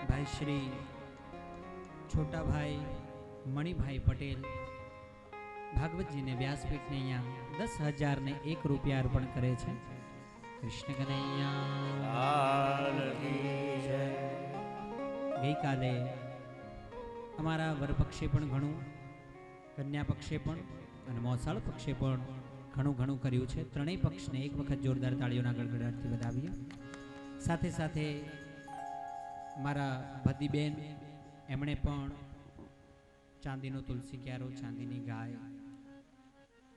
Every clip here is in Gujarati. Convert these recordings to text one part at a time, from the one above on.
ભાઈ શ્રી છોટાભાઈ મણિભાઈ પટેલ ભાગવતજીને વ્યાસપીઠને અહીંયા 10,001 રૂપિયા અર્પણ કરે છે. કૃષ્ણ કનૈયા ગઈકાલે અમારા વરપક્ષે પણ ઘણું, કન્યા પક્ષે પણ અને મોસાળ પક્ષે પણ ઘણું કર્યું છે. ત્રણેય પક્ષને એક વખત જોરદાર તાળીઓના ગડગડાટથી વધાવીએ. સાથે સાથે મારા ભદ્દીબેન, એમણે પણ ચાંદીનો તુલસી ક્યારો, ચાંદીની ગાય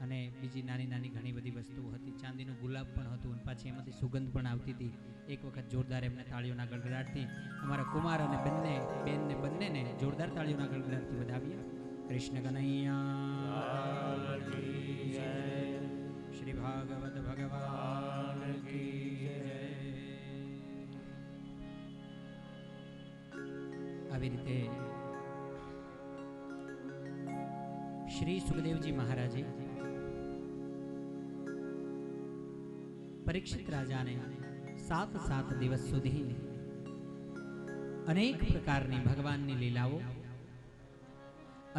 અને બીજી નાની ઘણી બધી વસ્તુઓ હતી. ચાંદીનું ગુલાબ પણ હતું અને પાછી એમાંથી સુગંધ પણ આવતી હતી. એક વખત જોરદાર એમને તાળીઓના ગડગડાટથી અમારા કુમાર અને બેનને બંનેને જોરદાર તાળીઓના ગડગડાટથી વધાવીએ. કૃષ્ણ કનૈયા શ્રી ભાગવત ભગવાન કી જય. આવી રીતે શ્રી સુખદેવજી મહારાજે પરીક્ષિત રાજાને 7 દિવસ સુધી અનેક પ્રકારની ભગવાનની લીલાઓ,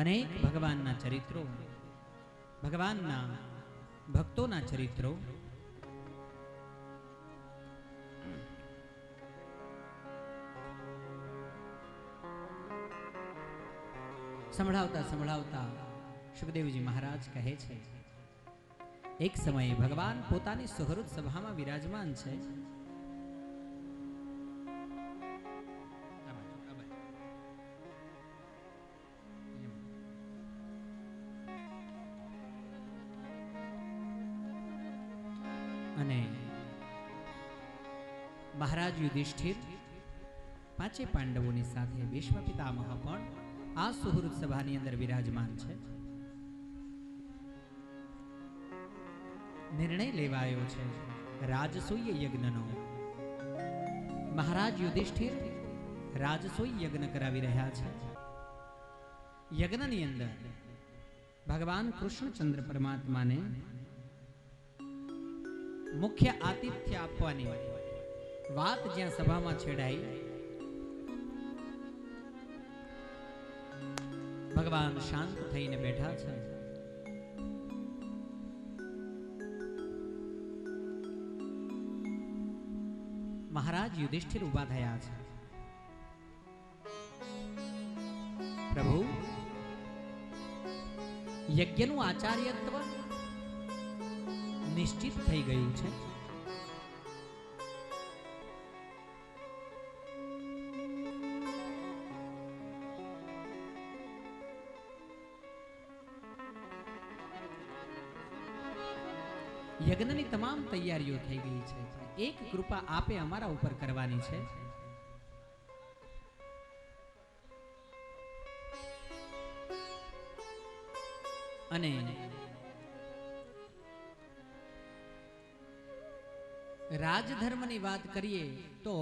અનેક ભગવાનના ચરિત્રો, ભગવાનના ભક્તોના ચરિત્રો સંભળાવતા સુખદેવજી મહારાજ કહે છે, એક સમયે ભગવાન પોતાની સુહૃદ સભામાં વિરાજમાન છે. અને મહારાજ યુધિષ્ઠિર પાંચે પાંડવોની સાથે ભીષ્મ પિતામહ પણ આ સુહૃદ સભાની અંદર વિરાજમાન છે. નિર્ણય લેવાયો છે રાજસૂય યજ્ઞનો. મહારાજ યુધિષ્ઠિર રાજસૂય યજ્ઞ કરાવી રહ્યા છે. યજ્ઞની અંદર ભગવાન કૃષ્ણચંદ્ર પરમાત્માને મુખ્ય આતિથ્ય આપવાની વાત જ્યાં સભામાં છેડાઈ, ભગવાન શાંત થઈને બેઠા છે. મહારાજ યુધિષ્ઠિર ઉભા થયા છે. પ્રભુ, યજ્ઞનું આચાર્યત્વ નિશ્ચિત થઈ ગયું છે. યજ્ઞની તમામ તૈયારીઓ થઈ ગઈ છે. એક કૃપા આપે અમારા ઉપર કરવાની છે. અને રાજધર્મની વાત કરીએ તો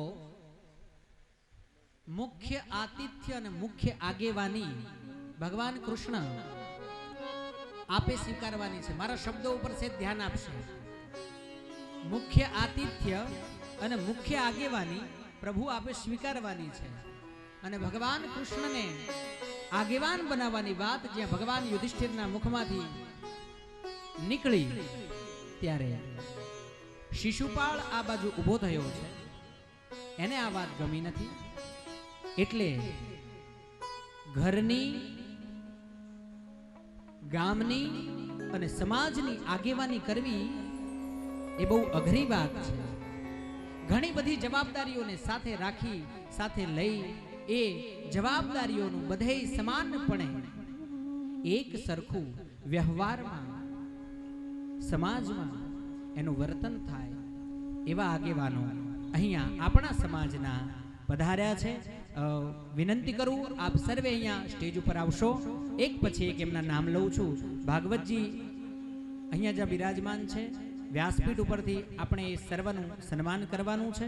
મુખ્ય આતિથ્ય અને મુખ્ય આગેવાની ભગવાન કૃષ્ણ આપે સ્વીકારવાની છે. મારા શબ્દો ઉપર છે ધ્યાન આપશે. મુખ્ય આતિથ્ય અને મુખ્ય આગેવાની પ્રભુ આપે સ્વીકારવાની છે. અને ભગવાન કૃષ્ણને આગેવાન બનાવવાની વાત જ્યાં ભગવાન યુધિષ્ઠિરના મુખમાંથી નીકળી ત્યારે શિશુપાળ આ બાજુ ઊભો થયો છે. એને આ વાત ગમી નથી. એટલે ઘરની, ગામની અને સમાજની આગેવાની કરવી એ બહુ અઘરી વાત છે. ઘણી બધી જવાબદારીઓને સાથે રાખી, સાથે લઈ એ જવાબદારીઓનું બધે સમાનપણે એક સરખું વ્યવહારમાં, સમાજમાં એનું વર્તન થાય એવા આગેવાનો અહીંયા આપણા સમાજના પધાર્યા છે. વિનંતી કરું આપ સર્વે અહીંયા સ્ટેજ ઉપર આવશો. એક પછી એક એમના નામ લઉં છું. ભાગવતજી અહીંયા જ્યાં બિરાજમાન છે, વ્યાસપીઠ ઉપરથી આપણે એ સર્વનું સન્માન કરવાનું છે.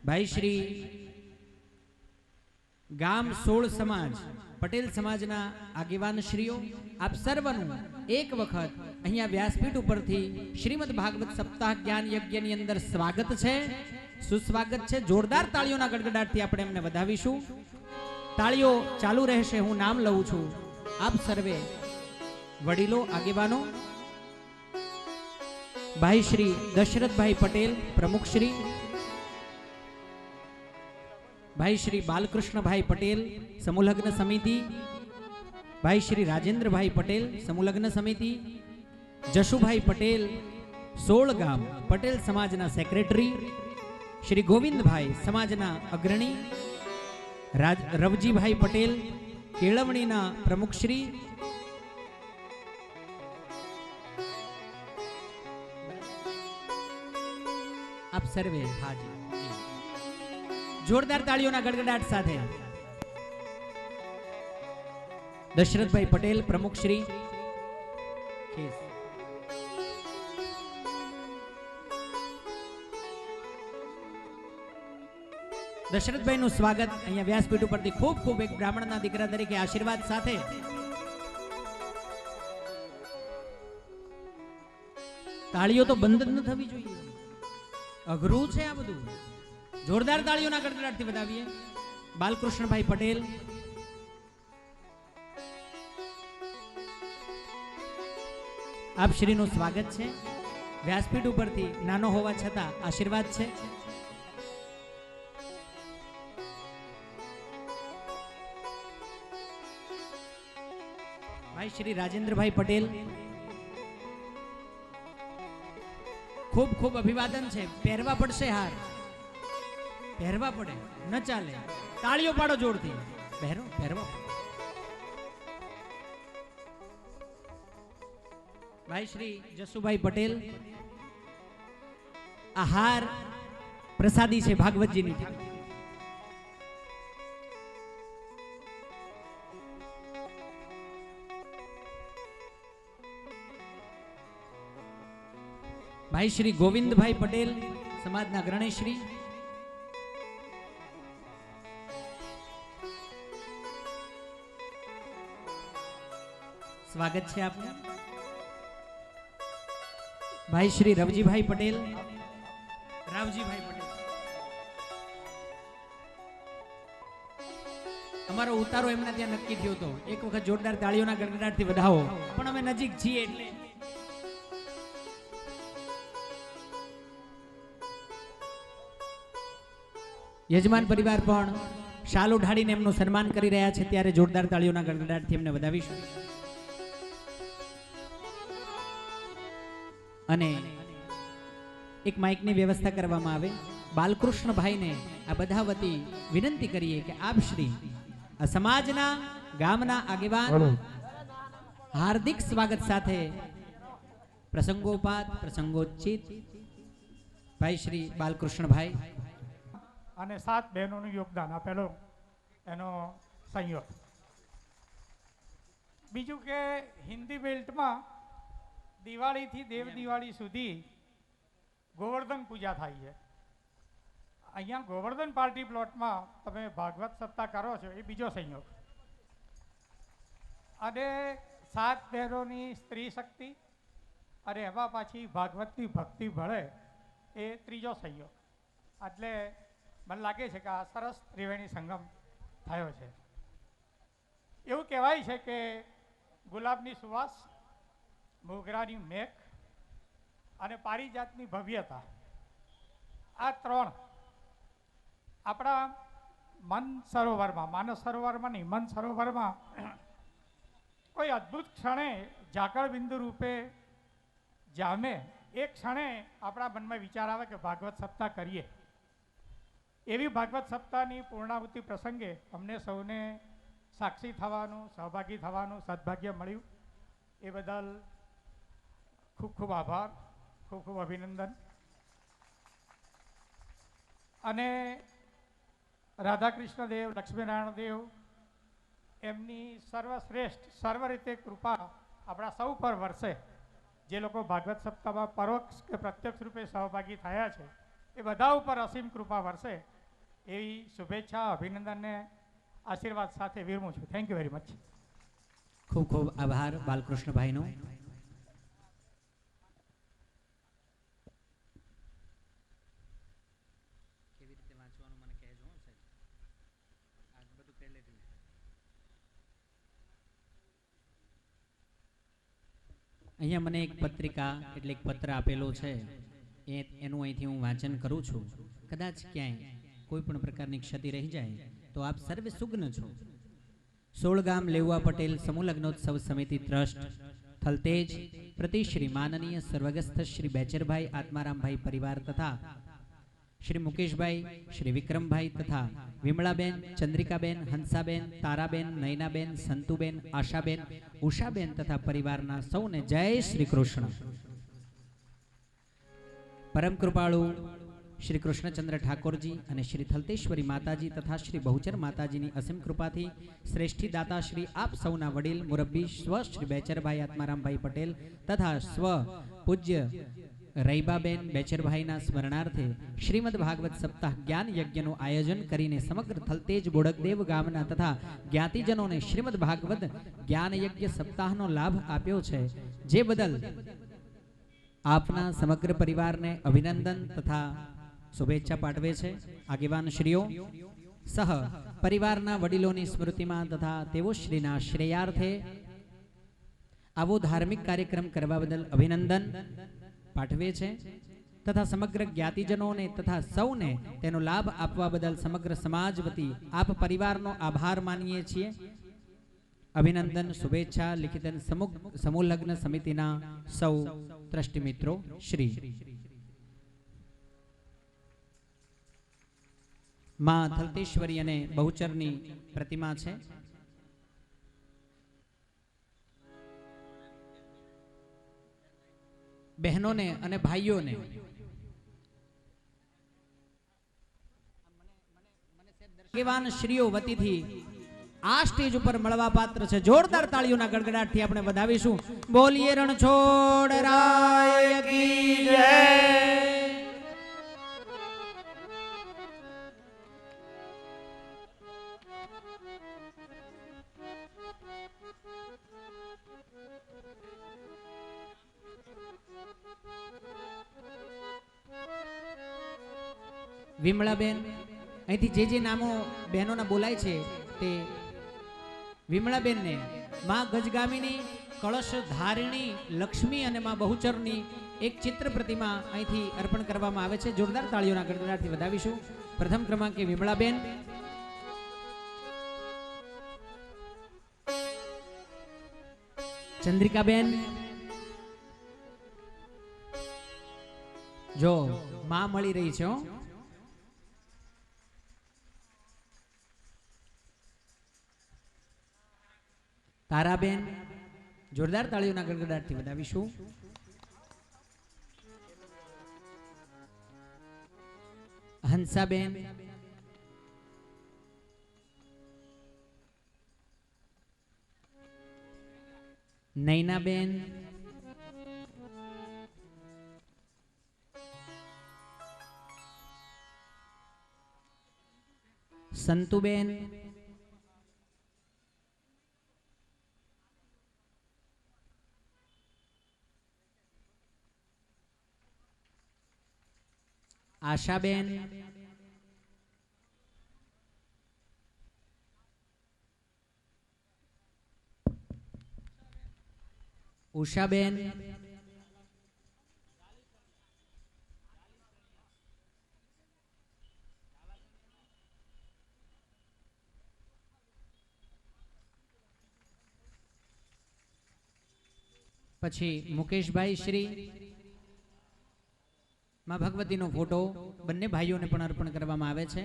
ભાઈ શ્રી ગામ 16 સમાજ પટેલ સમાજના આગેવાન શ્રીઓ, આપ સર્વનું એક વખત અહીંયા વ્યાસપીઠ ઉપરથી શ્રીમદ ભાગવત સપ્તાહ જ્ઞાન યજ્ઞની અંદર સ્વાગત છે. સુસ્વાગત છે. જોરદાર તાળીઓના ગડગડાટથી આપણે એમને વધાવીશું. તાળીઓ ચાલુ રહેશે. હું નામ લઉં છું. આપ સર્વે વડીલો આગેવાનો, ભાઈ શ્રી દશરથભાઈ પટેલ પ્રમુખ શ્રી, ભાઈ શ્રી બાલકૃષ્ણભાઈ પટેલ સમૂહલગ્ન સમિતિ, ભાઈ શ્રી રાજેન્દ્રભાઈ પટેલ સમૂહલગ્ન સમિતિ, જશુભાઈ પટેલ 16 ગામ પટેલ સમાજના સેક્રેટરી, શ્રી ગોવિંદભાઈ સમાજના અગ્રણી, રવજીભાઈ પટેલ કેળવણીના પ્રમુખ શ્રી, આપ સર્વે હાજી. જોરદાર તાળીઓના ગડગડાટ સાથે દશરથભાઈ પટેલ પ્રમુખ શ્રી, દશરથભાઈ નું સ્વાગત અહીંયા વ્યાસપીઠ ઉપરથી ખૂબ ખૂબ એક બ્રાહ્મણના દીકરા તરીકે આશીર્વાદ સાથે. તાળીઓ તો બંધ જ ન થવી જોઈએ, અઘરું છે આ બધું. જોરદાર તાળીઓના ગડગડાટથી વધાવીએ. બાલકૃષ્ણભાઈ પટેલ, આપ શ્રીનું સ્વાગત છે. વ્યાસપીઠ ઉપરથી નાનો હોવા છતાં આશીર્વાદ છે. ભાઈ શ્રી રાજેન્દ્રભાઈ પટેલ, ખૂબ ખૂબ અભિવાદન છે. પહેરવા પડશે હાર, પહેરવા પડે, ન ચાલે. તાળીઓ પાડો જોરથી. પહેરવા. ભાઈ શ્રી જસુભાઈ પટેલ, આ હાર પ્રસાદી છે ભાગવતજીની. ભાઈ શ્રી ગોવિંદભાઈ પટેલ સમાજના અગ્રણી, સ્વાગત છે આપનું. ભાઈ શ્રી રવજીભાઈ પટેલ, અમારો ઉતારો એમના ત્યાં નક્કી થયો હતો. એક વખત જોરદાર તાળીઓના ગડગડાટથી વધાવો, પણ અમે નજીક છીએ એટલે. યજમાન પરિવાર પણ શાલ ઉઢાડીને એમનું સન્માન કરી રહ્યા છે, ત્યારે જોરદાર તાળીઓના ગડગડાટથી એમને વધાવીશું. અને એક માઇકની વ્યવસ્થા કરવામાં આવે. બાલકૃષ્ણભાઈને આ બધા વતી વિનંતી કરીએ કે આપ શ્રી આ સમાજના ગામના આગેવાન હાર્દિક સ્વાગત સાથે પ્રસંગોપાત પ્રસંગોચિત ભાઈ શ્રી બાલકૃષ્ણભાઈ અને 7 બહેનોનું યોગદાન આપેલો એનો સંયોગ. બીજું કે હિન્દી બેલ્ટમાં દિવાળીથી દેવ દિવાળી સુધી ગોવર્ધન પૂજા થાય છે. અહીંયા ગોવર્ધન પાર્ટી પ્લોટમાં તમે ભાગવત સપ્તાહ કરો છો, એ બીજો સંયોગ. અને 7 બહેનોની સ્ત્રી શક્તિ અને એમાં પાછી ભાગવતની ભક્તિ ભળે, એ ત્રીજો સંયોગ. એટલે મને લાગે છે કે આ સરસ ત્રિવેણી સંગમ થયો છે. એવું કહેવાય છે કે ગુલાબની સુવાસ, મોગરાની મેઘ અને પારિજાતની ભવ્યતા, આ 3 આપણા મન સરોવરમાં, માનસ સરોવરમાં નહીં, મન સરોવરમાં કોઈ અદ્ભુત ક્ષણે ઝાકળ બિંદુ રૂપે જામે. એ ક્ષણે આપણા મનમાં વિચાર આવે કે ભાગવત સપ્તાહ કરીએ. એવી ભાગવત સપ્તાહની પૂર્ણાહુતિ પ્રસંગે અમને સૌને સાક્ષી થવાનું, સહભાગી થવાનું સદભાગ્ય મળ્યું. એ બદલ ખૂબ ખૂબ આભાર, ખૂબ ખૂબ અભિનંદન. અને રાધાકૃષ્ણ દેવ, લક્ષ્મીનારાયણ દેવ, એમની સર્વશ્રેષ્ઠ સર્વ રીતે કૃપા આપણા સૌ પર વરસે. જે લોકો ભાગવત સપ્તાહમાં પરોક્ષ કે પ્રત્યક્ષ રૂપે સહભાગી થયા છે, એ બધા ઉપર અસીમ કૃપા વરસે, એવી શુભેચ્છા, અભિનંદનને આશીર્વાદ સાથે વિરમું છું. Thank you very much. ખૂબ ખૂબ આભાર બાલકૃષ્ણભાઈનો. અહીંયા મને એક પત્રિકા એટલે એક પત્ર આપેલો છે, એનું અહીંથી હું વાંચન કરું છું. કદાચ ક્યાંય કોઈ પણ પ્રકારની ક્ષતિ રહી જાય તો આપ સર્વે સુગ્ન છો. 16 ગામ લેવા પટેલ સમૂહ લગ્નોત્સવ સમિતિ ટ્રસ્ટ થલતેજ પ્રતિ શ્રી માનનીય સર્વગસ્થ શ્રી બેચરભાઈ આત્મારામભાઈ પરિવાર તથા શ્રી મુકેશભાઈ, શ્રી વિક્રમભાઈ તથા વિમળાબેન, ચંદ્રિકાબેન, હંસાબેન, તારાબેન, નયનાબેન, સંતુબેન, આશાબેન, ઉષાબેન તથા પરિવારના સૌને જય શ્રી કૃષ્ણ. પરમ કૃપાળુ શ્રી કૃષ્ણચંદ્ર ઠાકોરજી અને શ્રી થલતેશ્વરી માતાજી તથા શ્રી બહુચર માતાજીની અસીમ કૃપાથી શ્રેષ્ઠી દાતા શ્રી આપ સૌના વડીલ મુરબ્બી સ્વ શ્રી બેચરભાઈ આત્મારામભાઈ પટેલ તથા સ્વ પૂજ્ય રૈબાબેન બેચરભાઈના સ્મરણાર્થે શ્રીમદ ભાગવત સપ્તાહ જ્ઞાન યજ્ઞનું આયોજન કરીને સમગ્ર થલતેજ બોડકદેવ ગામના તથા જ્ઞાતિજનોને શ્રીમદ ભાગવત જ્ઞાન યજ્ઞ સપ્તાહનો લાભ આપ્યો છે, જે બદલ આપના સમગ્ર પરિવારને અભિનંદન તથા શુભેચ્છા પાઠવે છે. આગેવાન શ્રીઓ સહ પરિવારના વડીલોની સ્મૃતિમાં તથા તેઓ શ્રીના શ્રેયાર્થે આવો ધાર્મિક કાર્યક્રમ કરવા બદલ અભિનંદન પાઠવે છે તથા સમગ્ર જ્ઞાતિજનોને તથા સૌને તેનો લાભ આપવા બદલ સમગ્ર સમાજ વતી આપ પરિવારનો આભાર માનીએ છીએ. અભિનંદન, શુભેચ્છા લિખિતન સમૂહ લગ્ન સમિતિના સૌ ટ્રસ્ટી મિત્રો શ્રી. માં થલતેશ્વરી અને બહુચરની પ્રતિમા છે. બહેનોને અને ભાઈઓને આગેવાન શ્રીઓ વતીથી આ સ્ટેજ ઉપર મળવા પાત્ર છે. જોરદાર તાળીઓના ગડગડાટથી આપણે વધાવીશું. બોલીએ રણછોડ રાય કી જય. વિમળાબેન, અહીંથી જે નામો બહેનોના બોલાય છે તે વિમળાબેનને માં ગજગામિની, કળશ ધારિણી, લક્ષ્મી અને માં બહુચરની એક ચિત્ર પ્રતિમા અહીંથી અર્પણ કરવામાં આવે છે. જોરદાર તાળીઓના ગડગડાટથી વધાવીશું. પ્રથમ ક્રમાંકે વિમળાબેન, ચંદ્રિકાબેન, જો માં મળી રહી છે. તારાબેન, જોરદાર તાળીઓના ગડગડાટથી વધાવીશું. હંસાબેન, નૈનાબેન, સંતુબેન, આશાબેન, ઉષાબેન, પછી મુકેશભાઈ શ્રી, માં ભગવતીનો ફોટો બંને ભાઈઓને પણ અર્પણ કરવામાં આવે છે.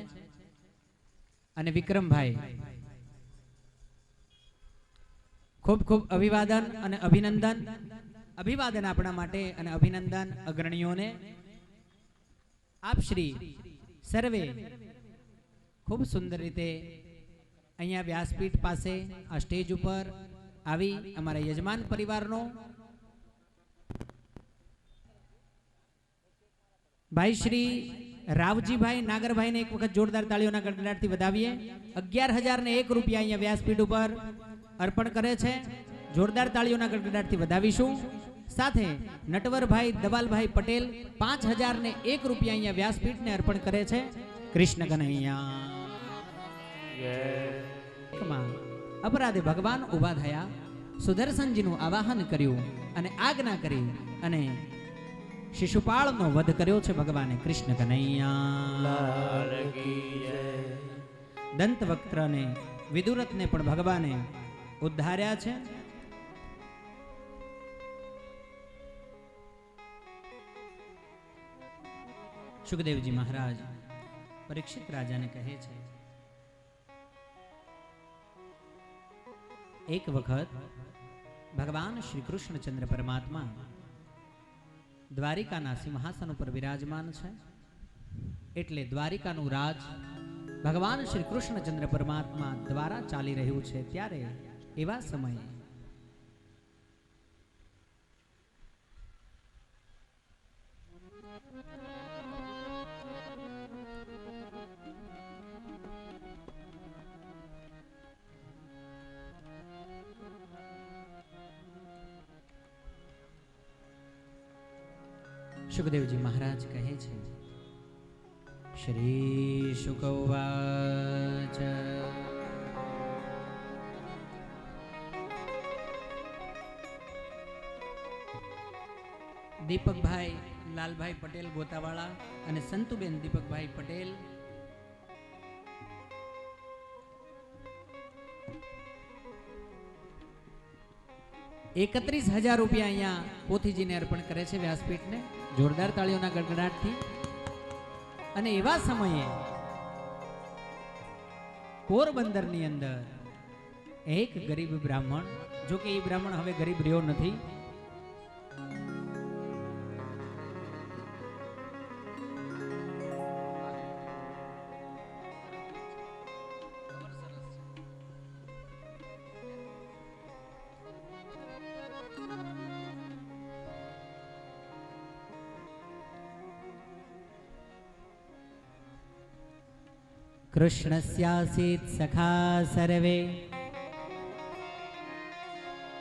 અને વિક્રમભાઈ, ખૂબ ખૂબ અભિવાદન અને અભિનંદન. અભિવાદન આપણા માટે અને અભિનંદન અગ્રણીઓને. આપ શ્રી સર્વે ખૂબ સુંદર રીતે અહીંયા વ્યાસપીઠ પાસે આ સ્ટેજ ઉપર આવી અમારા યજમાન પરિવારનો ભાઈ શ્રી રાવજીભાઈ નાગરભાઈને એક વખત જોરદાર તાળીઓના ગડગડાટથી વધાવીએ. 11,001 રૂપિયા અહીંયા વ્યાસપીઠ ઉપર અર્પણ કરે છે. જોરદાર તાળીઓના ગડગડાટથી વધાવીશું. સાથે નટવરભાઈ દબાલભાઈ પટેલ 5,001 રૂપિયા અહીંયા વ્યાસપીઠને અર્પણ કરે છે. કૃષ્ણ કનૈયા. એકમાં અપરાધે ભગવાન ઊભા થયા, સુદર્શનજીનું આવાહન કર્યું અને આજ્ઞા કરી અને શિશુપાળનો વધ કર્યો છે ભગવાને. કૃષ્ણ કનૈયા દંતવક્ત્ર અને વિદુરથને પણ ભગવાને ઉદ્ધાર્યા છે. સુખદેવજી મહારાજ પરીક્ષિત રાજાને કહે છે, એક વખત ભગવાન શ્રી કૃષ્ણચંદ્ર પરમાત્મા દ્વારિકાના સિંહાસન ઉપર વિરાજમાન છે. એટલે દ્વારિકાનું રાજ ભગવાન શ્રી કૃષ્ણચંદ્ર પરમાત્મા દ્વારા ચાલી રહ્યું છે. ત્યારે એવા સમયે સુખદેવજી મહારાજ કહે છે, શ્રી શુક ઉવાચ દીપકભાઈ લાલભાઈ પટેલ ગોતાવાળા અને સંતુબેન દીપકભાઈ પટેલ ₹31,000 અહીંયા પોથીજીને અર્પણ કરે છે વ્યાસપીઠને જોરદાર તાળીઓના ગડગડાટથી. અને એવા સમયે પોરબંદરની અંદર એક ગરીબ બ્રાહ્મણ, જો કે એ બ્રાહ્મણ હવે ગરીબ રહ્યો નથી, કૃષ્ણસ્યાસીત સખા સર્વે,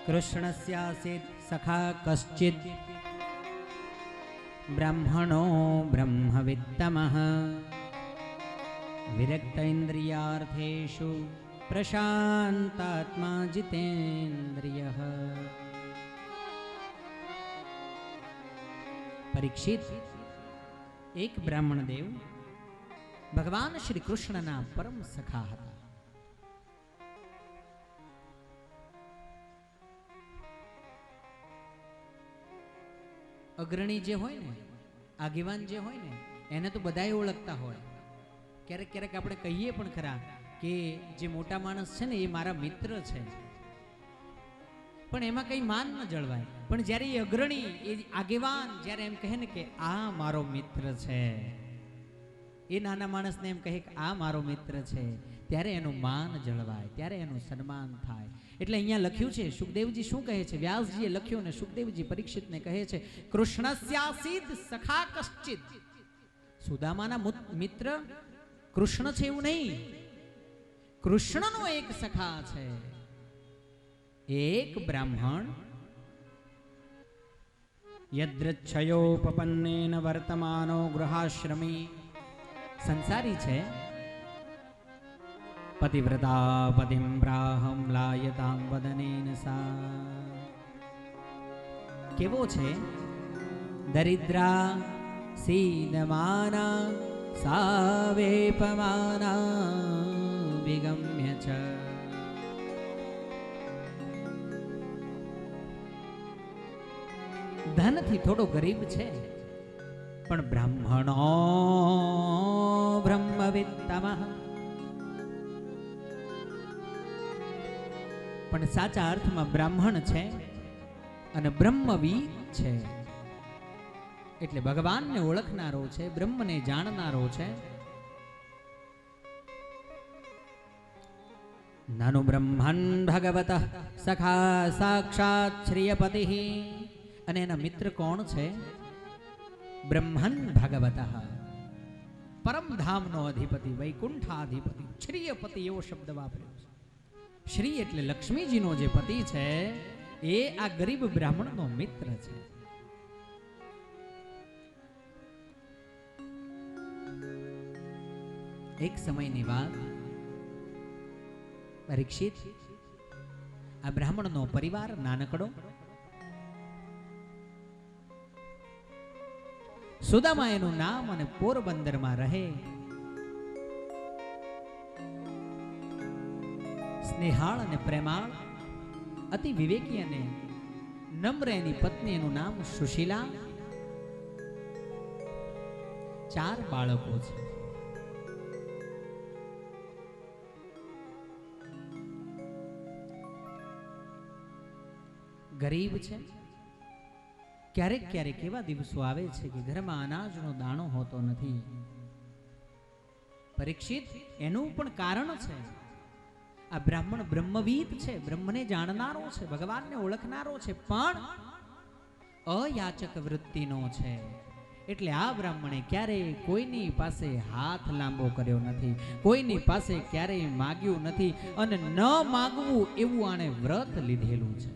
કૃષ્ણસ્યાસીત સખા કશ્ચિદ બ્રાહ્મણો બ્રહ્મવિત્તમઃ વિરક્ત ઇન્દ્રિયાર્થેષુ પ્રશાંતાત્મા જીતેન્દ્રિયઃ. પરીક્ષિત, એક બ્રાહ્મણ દેવ ભગવાન શ્રી કૃષ્ણના પરમ સખા હતા. અગ્રણી જે હોય ને, આગેવાન જે હોય ને, એને તો બધાય ઓળખતા હોય. ક્યારેક ક્યારેક આપણે કહીએ પણ ખરા કે જે મોટા માણસ છે ને એ મારા મિત્ર છે, પણ એમાં કઈ માન ન જળવાય. પણ જ્યારે એ અગ્રણી, એ આગેવાન જ્યારે એમ કહે ને કે આ મારો મિત્ર છે, એ નાના માણસને એમ કહે કે આ મારો મિત્ર છે, ત્યારે એનું માન જળવાય, ત્યારે એનું સન્માન થાય. એટલે અહીંયા લખ્યું છે, સુખદેવજી શું કહે છે, વ્યાસજીએ લખ્યું ને સુખદેવજી પરીક્ષિતને કહે છે, કૃષ્ણસ્યાસીદ સખા કશ્ચિદ. સુદામાના મિત્ર કૃષ્ણ છે એવું નહીં, કૃષ્ણનો એક સખા છે, એક બ્રાહ્મણ યદ્રચ્છયોપપન્નેન વર્તમાનો ગૃહાશ્રમી, સંસારી છે, પતિવ્રતા પતિમ બ્રાહમ લાયતામ વદનેન સા. કેવો છે? દરિદ્રા સીદમાના સાવેપમાના વિગમ્ય ચ. ધનથી થોડો ગરીબ છે, પણ બ્રાહ્મણો બ્રહ્મવિત્તમઃ, પણ સાચા અર્થમાં બ્રાહ્મણ છે અને બ્રહ્મવિદ છે. એટલે ભગવાનને ઓળખનારો છે, બ્રહ્મને જાણનારો છે. નનુ બ્રહ્મન ભગવતઃ સખા સાક્ષાત શ્રિયપતિઃ. અને એના મિત્ર કોણ છે? બ્રહ્મન ભગવતઃ, પરમધામનો અધિપતિ, વૈકુંઠાધિપતિ, શ્રીયપતિ એવો શબ્દ વાપર્યો છે. શ્રી એટલે લક્ષ્મીજીનો જે પતિ છે, એ આ ગરીબ બ્રાહ્મણનો મિત્ર છે. એક સમયની વાત, પરીક્ષિત, આ બ્રાહ્મણનો પરિવાર નાનકડો, સુદામા એનું નામ, અને પોરબંદરમાં રહે. સ્નેહાળ અને પ્રેમાળ, અતિ વિવેકી અને નમ્ર એની પત્ની, એનું નામ સુશીલા. 4 બાળકો છે. ગરીબ છે. ક્યારેક ક્યારેક એવા દિવસો આવે છે કે ઘરમાં અનાજનો દાણો હોતો નથી. પરીક્ષિત, એનું પણ કારણ છે. આ બ્રાહ્મણ બ્રહ્મવિદ છે, બ્રહ્મને જાણનારો છે, ભગવાનને ઓળખનારો છે, પણ અયાચક વૃત્તિનો છે. એટલે આ બ્રાહ્મણે ક્યારેય કોઈની પાસે હાથ લાંબો કર્યો નથી, કોઈની પાસે ક્યારેય માગ્યું નથી, અને ન માગવું એવું આણે વ્રત લીધેલું છે.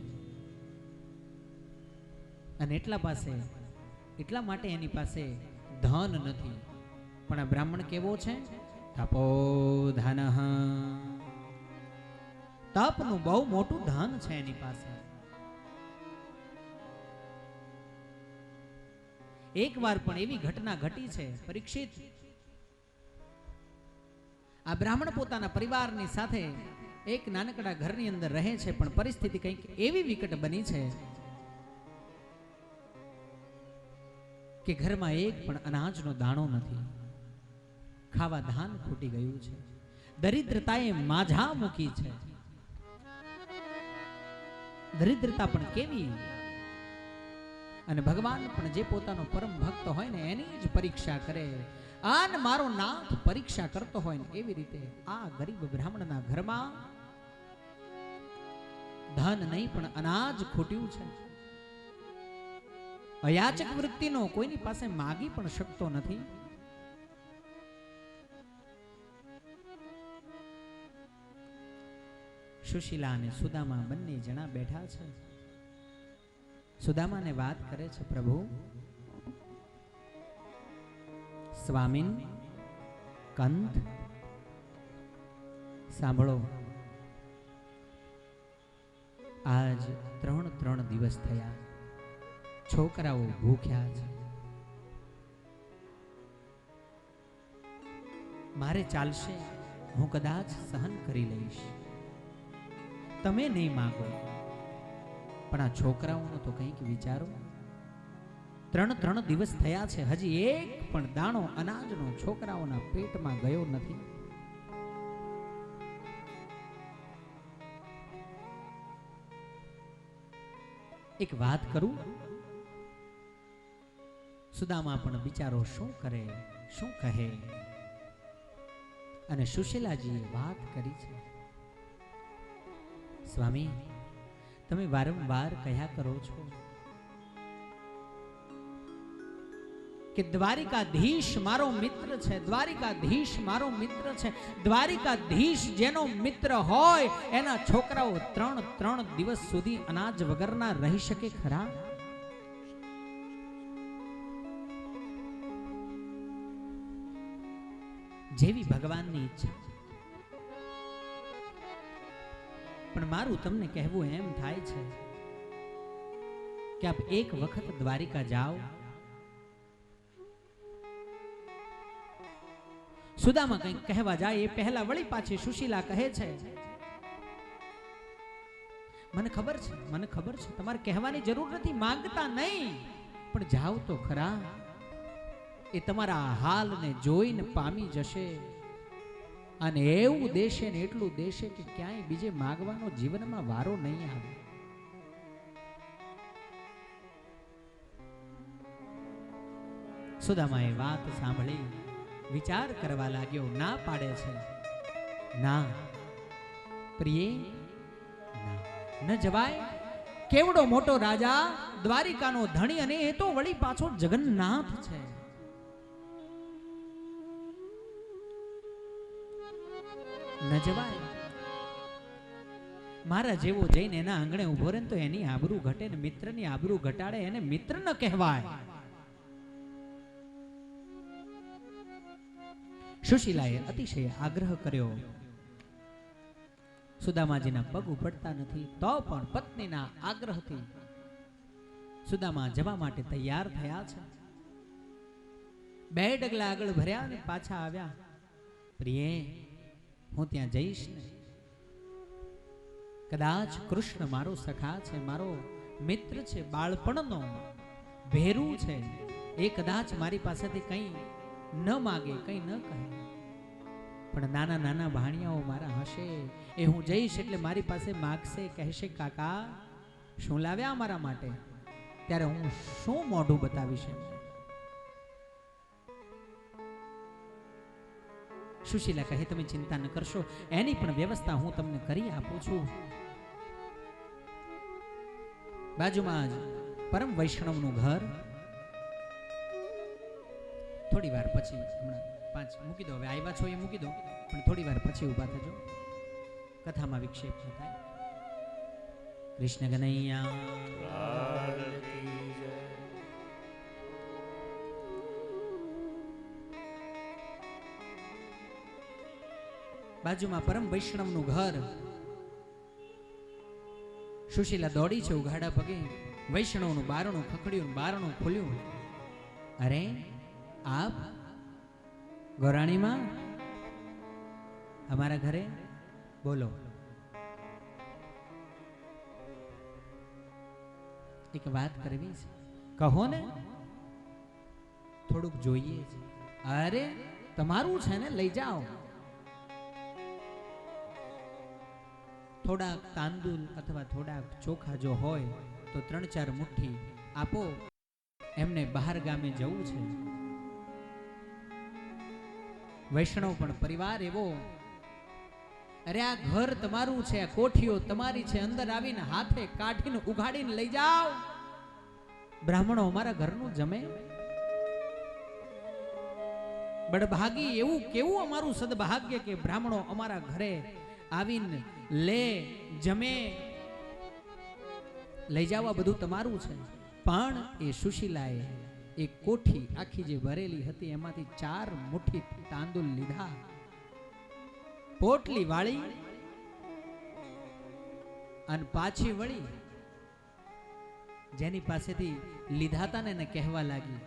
અને એટલા માટે એની પાસે ધન નથી. પણ આ બ્રાહ્મણ કેવો છે? તપોધનઃ, તપનું બહુ મોટું ધન છે એની પાસે. એકવાર પણ એવી ઘટના ઘટી છે પરીક્ષિત, આ બ્રાહ્મણ પોતાના પરિવારની સાથે એક નાનકડા ઘરની અંદર રહે છે, પણ પરિસ્થિતિ કંઈક એવી વિકટ બની છે કે ઘરમાં એક પણ અનાજનો દાણો નથી. ખાવા ધાન ખૂટી ગયું છે. દરિદ્રતાએ માઝા મૂકી છે. દરિદ્રતા પણ કેવી! અને ભગવાન પણ જે પોતાનો પરમ ભક્ત હોય ને એની જ પરીક્ષા કરે. આન મારો નાથ પરીક્ષા કરતો હોય ને એવી રીતે આ ગરીબ બ્રાહ્મણના ઘરમાં ધન નહીં પણ અનાજ ખૂટ્યું છે. અયાચક વૃત્તિનો, કોઈની પાસે માગી પણ શકતો નથી. સુશીલા અને સુદામા બંને જણા બેઠા છે. સુદામાને વાત કરે છે, પ્રભુ સ્વામીન કંથ સાંભળો, આજ 3 દિવસ થયા, છોકરાઓ ભૂખ્યા છે. મારે ચાલશે, હું કદાચ સહન કરી લઈશ. તમે નહીં માગો, પણ આ છોકરાઓનો તો કંઈક વિચારો. 3 દિવસ થયા છે, હજી એક પણ દાણો અનાજનો છોકરાઓના પેટમાં ગયો નથી. એક વાત કરું? સુદામા પણ બિચારો શું કરે, શું કહે? અને સુશીલાજીએ વાત કરી છે, સ્વામી તમે વારંવાર કહ્યા કરો છો કે દ્વારિકાધીશ મારો મિત્ર છે, દ્વારિકાધીશ મારો મિત્ર છે. દ્વારિકાધીશ જેનો મિત્ર હોય એના છોકરાઓ 3 દિવસ સુધી અનાજ વગરના રહી શકે ખરા? જેવી ભગવાનની ઈચ્છા. પણ મારું તમને કહેવું એમ થાય છે કે આપ એક વખત દ્વારિકા જાઓ. સુદામા કંઈક કહેવા જાય એ પહેલા વળી પાછી સુશીલા કહે છે, મને ખબર છે તમારે કહેવાની જરૂર નથી, માંગતા નહીં, પણ જાઓ તો ખરા. એ તમારા હાલને જોઈને પામી જશે, અને એવું દેશે ને એટલું દેશે કે ક્યાંય બીજે માગવાનો જીવનમાં વારો નહીં આવે. સુદામાએ વાત સાંભળી, વિચાર કરવા લાગ્યો. ના પાડે છે, ના પ્રિય, ના, ન જવાય. કેવડો મોટો રાજા, દ્વારિકાનો ધણી, અને એ તો વળી પાછો જગન્નાથ છે. ન જવાય. મારા જેવો જઈને એના આંગણે ઉભો રહે તો એની આબરૂ ઘટે, ને મિત્રની આબરૂ ઘટાડે એને મિત્ર ન કહેવાય. સુશીલાએ અતિશય આગ્રહ કર્યો. સુદામાજીના પગ ઉપડતા નથી, તો પણ પત્નીના આગ્રહથી સુદામા જવા માટે તૈયાર થયા છે. 2 ડગલા આગળ ભર્યા અને પાછા આવ્યા. પ્રિયે, હું ત્યાં જઈશ ને, કદાચ કૃષ્ણ મારો સખા છે, મારો મિત્ર છે, બાળપણનો ભેરું છે, એ કદાચ મારી પાસેથી કંઈ ન માગે, કંઈ ન કહે, પણ નાના નાના ભાણિયાઓ મારા હશે, એ હું જઈશ એટલે મારી પાસે માગશે, કહેશે કાકા શું લાવ્યા મારા માટે, ત્યારે હું શું મોઢું બતાવીશ. સુશીલા કહે તમે ચિંતા ન કરશો, એની પણ વ્યવસ્થા હું તમને કરી આપું છું. બાજુમાં જ પરમ વૈષ્ણવનું ઘર. થોડી વાર પછી, હમણાં 5 મૂકી દો, હવે આવ્યા છો એ મૂકી દો, પણ થોડી વાર પછી ઊભા થજો, કથામાં વિક્ષેપ ન થાય. કૃષ્ણ કનૈયા. બાજુમાં પરમ વૈષ્ણવનું ઘર. સુશીલા દોડી છે ઉઘાડા પગે. વૈષ્ણવનું બારણું ખખડ્યું, બારણું ખોલ્યું. અરે આપ ગોરાણીમાં અમારા ઘરે? બોલો. એક વાત કરવી છે. કહો ને, થોડુંક જોઈએ છે. અરે તમારું છે ને, લઈ જાઓ. થોડાક તાંદુલ અથવા થોડાક ચોખા જો હોય તો 3-4 મુઠ્ઠી આપો, એમને બહાર ગામે જવું છે. વૈષ્ણવ પણ પરિવાર એવો, અરે આ ઘર તમારું છે, આ કોઠીઓ તમારી છે, અંદર આવીને હાથે કાઢીને ઉઘાડીને લઈ જાઓ. બ્રાહ્મણો અમારા ઘરનું જમે. બડભાગી એવું કેવું અમારું સદભાગ્ય કે બ્રાહ્મણો અમારા ઘરે આવીને લે, જમે, લઈ જવા બધું તમારું છે. પણ એ સુશીલાએ એક કોઠી આખી જે ભરેલી હતી એમાંથી 4 મુઠ્ઠી તાંદુલ લીધા, પોટલી વાળી અને પાછી વળી જેની પાસેથી લીધા હતા ને એને કહેવા લાગી,